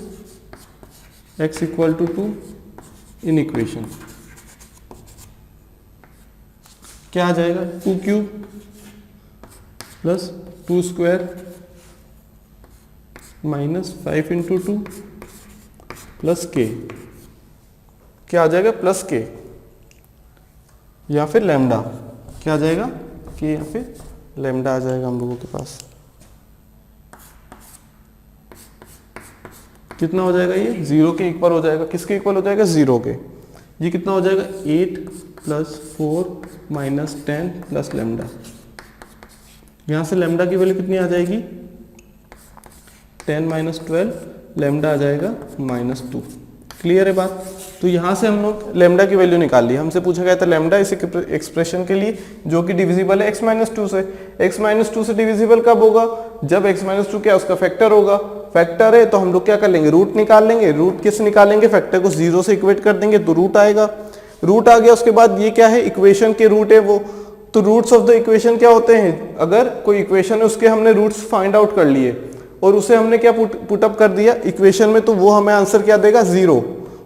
x equal to 2 in equation, क्या आ जाएगा, 2 cube plus 2 square minus 5 into 2 plus k, क्या आ जाएगा, प्लस के या फिर लैम्डा, क्या आ जाएगा, के या फिर लैम्डा आ जाएगा हम लोगों के पास। कितना हो जाएगा ये, 0 के इक्वल हो जाएगा, किसके इक्वल हो जाएगा, 0 के। ये कितना हो जाएगा, 8 प्लस 4 माइनस 10 प्लस लैम्डा। यहाँ से लैम्डा की वैल्यू कितनी आ जाएगी, 10 माइनस 12, लैम्डा आ जाएगा -2। क्लियर है बात। तो यहाँ से हम लोग लैम्डा की वैल्यू निकाल ली। हमसे पूछा गया था लैम्डा इस एक्सप्रेशन के लिए जो कि डिविजिबल है x माइनस टू से। x माइनस टू से डिविजिबल कब होगा, जब x माइनस टू क्या उसका फैक्टर होगा। फैक्टर है तो हम लोग क्या कर लेंगे, रूट निकाल लेंगे। रूट किस निकालेंगे, फैक्टर को 0 से इक्वेट कर देंगे तो रूट आएगा। रूट आ गया, उसके बाद ये क्या है, इक्वेशन के रूट है वो। तो रूट्स ऑफ द इक्वेशन क्या होते हैं, अगर कोई इक्वेशन है उसके हमने रूट्स फाइंड आउट कर लिए और उसे हमने क्या पुटअप कर दिया इक्वेशन में, तो वो हमें आंसर क्या देगा, 0।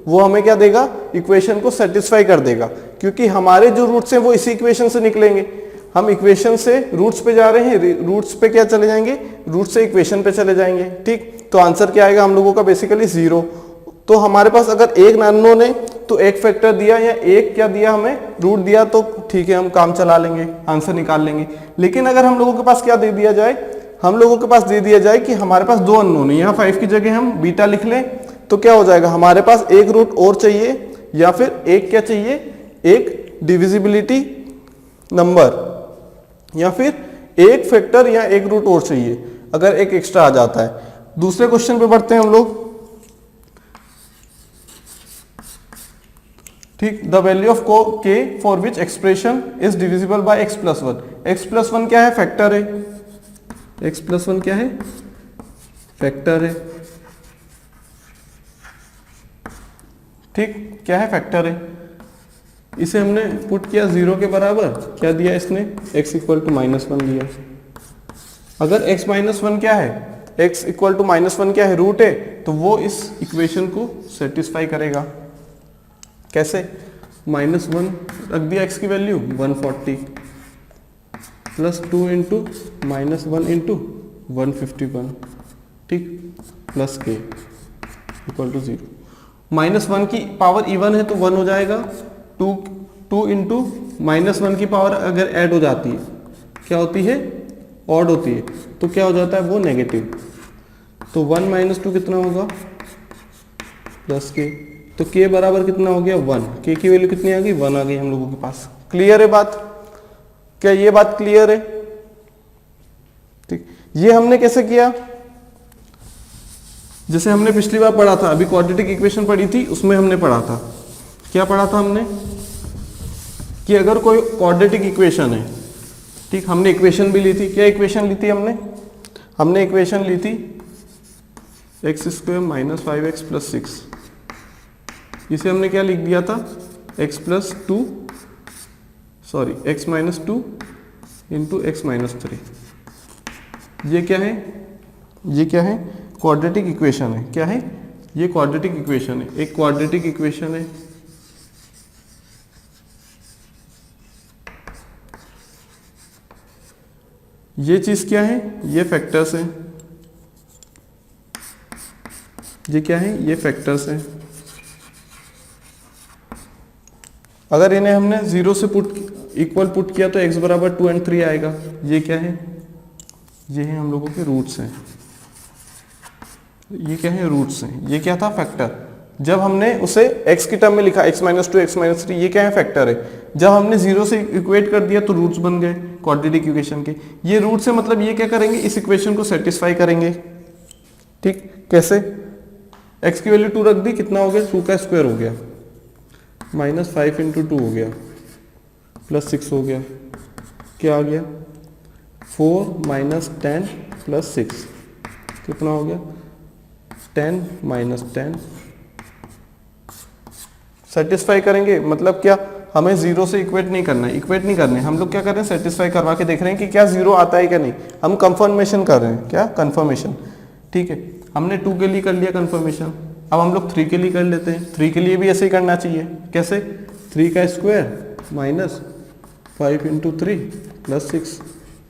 वो हमें क्या देगा, इक्वेशन को सेटिस्फाई कर देगा, क्योंकि हमारे जो रूट्स हैं वो इसी इक्वेशन से निकलेंगे। हम इक्वेशन से रूट्स पे जा रहे हैं, रूट्स पे क्या चले जाएंगे, रूट से इक्वेशन पे चले जाएंगे। ठीक, तो आंसर क्या आएगा हम लोगों का, बेसिकली 0। तो हमारे पास अगर एक अननोन है तो एक फैक्टर दिया या एक क्या दिया हमें, रूट दिया, तो ठीक है हम काम चला लेंगे, आंसर निकाल लेंगे। लेकिन अगर हम लोगों के पास क्या दे दिया जाए, हम लोगों के पास दे दिया जाए कि हमारे पास 2 अननोन है, यहाँ 5 की जगह हम बीटा लिख लें, तो क्या हो जाएगा, हमारे पास एक रूट और चाहिए या फिर एक क्या चाहिए, एक डिविजिबिलिटी नंबर, या फिर एक फैक्टर या एक रूट और चाहिए अगर एक एक्स्ट्रा आ जाता है। दूसरे क्वेश्चन पे बढ़ते हैं हम लोग। ठीक, द वैल्यू ऑफ के for which expression is divisible by x plus one. X plus one क्या है, फैक्टर है। x प्लस वन क्या है, फैक्टर है। ठीक, क्या है, फैक्टर है। इसे हमने पुट किया 0 के बराबर, क्या दिया इसने, x इक्वल टू -1 दिया। अगर x -1 क्या है, x इक्वल टू -1 क्या है, रूट है, तो वो इस इक्वेशन को सेटिस्फाई करेगा। कैसे, -1 रख दिया x की वैल्यू 140 प्लस 2 इंटू -1 इंटू 151, ठीक, प्लस k इक्वल टू 0। -1 की पावर इवन है तो 1 हो जाएगा। 2 इंटू -1 की पावर अगर ऐड हो जाती है क्या होती है, ऑड होती है, तो क्या हो जाता है वो नेगेटिव। तो 1 - 2 कितना होगा, प्लस k। तो k बराबर कितना हो गया 1, k की वैल्यू कितनी आ गई 1 आ गई हम लोगों के पास। क्लियर है बात, क्या ये बात क्लियर है? ठीक, ये हमने कैसे किया, जैसे हमने पिछली बार पढ़ा था, अभी क्वाड्रेटिक इक्वेशन पढ़ी थी, उसमें हमने पढ़ा था, क्या पढ़ा था हमने, कि अगर कोई क्वाड्रेटिक इक्वेशन है, ठीक, हमने इक्वेशन भी ली थी, क्या इक्वेशन ली थी हमने इक्वेशन ली थी x² - 5x + 6। इसे हमने क्या लिख दिया था, x - 2 इंटू x - 3। ये क्या है, क्वाड्रेटिक इक्वेशन है। क्या है ये, क्वाड्रेटिक इक्वेशन है, एक क्वाड्रेटिक इक्वेशन है। ये चीज क्या है, ये फैक्टर्स हैं। ये क्या है, ये फैक्टर्स हैं। अगर इन्हें हमने 0 से इक्वल पुट किया तो x बराबर 2 और 3 आएगा। ये क्या है, ये है हम लोगों के रूट्स हैं। ये क्या है, रूट्स हैं। ये क्या था, फैक्टर। जब हमने उसे x की टर्म में लिखा, x - 2 x - 3, ये क्या है, फैक्टर है। जब हमने 0 से इक्वेट कर दिया तो रूट्स बन गए क्वाड्रेटिक इक्वेशन के। ये रूट्स है, मतलब ये क्या करेंगे, इस इक्वेशन को सेटिस्फाई करेंगे। ठीक, कैसे, x की वैल्यू 2 रख दी, कितना हो गया, 2 का स्क्वायर हो गया, -5 × 2 हो गया, प्लस 6 हो गया, क्या आ गया 4 - 10 + 6 कितना हो गया 10 - 10। सेटिस्फाई करेंगे, मतलब क्या, हमें 0 से इक्वेट नहीं करना है, इक्वेट नहीं करने, हम लोग क्या कर रहे हैं, सेटिस्फाई करवा के देख रहे हैं कि क्या 0 आता है क्या नहीं। हम कंफर्मेशन कर रहे हैं, क्या, कंफर्मेशन। ठीक है, हमने 2 के लिए कर लिया कंफर्मेशन, अब हम लोग 3 के लिए कर लेते हैं। 3 के लिए भी ऐसे ही करना चाहिए। कैसे, 3 का स्क्वायर -5 × 3 + 6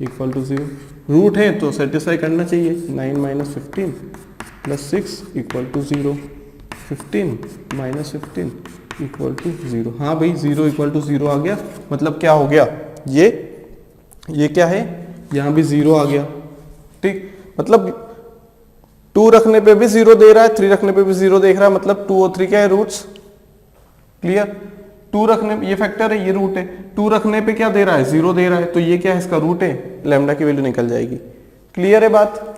= 0। रूट है तो सेटिस्फाई करना चाहिए। 9 - 15 + 6 = 0। 15 - 15 = 0। हाँ भाई, 0 = 0 आ गया, मतलब क्या हो गया, ये क्या है, यहाँ भी 0 आ गया। ठीक, मतलब 2 रखने पे भी 0 दे रहा है, 3 रखने पे भी 0 देख रहा है, मतलब 2 और 3 क्या है, रूट्स। क्लियर, 2 रखने, ये फैक्टर है, ये रूट है। 2 रखने पे क्या दे रहा है, 0 दे रहा है, तो ये क्या है, इसका रूट है, लैम्डा की वैल्यू निकल जाएगी। क्लियर है बात।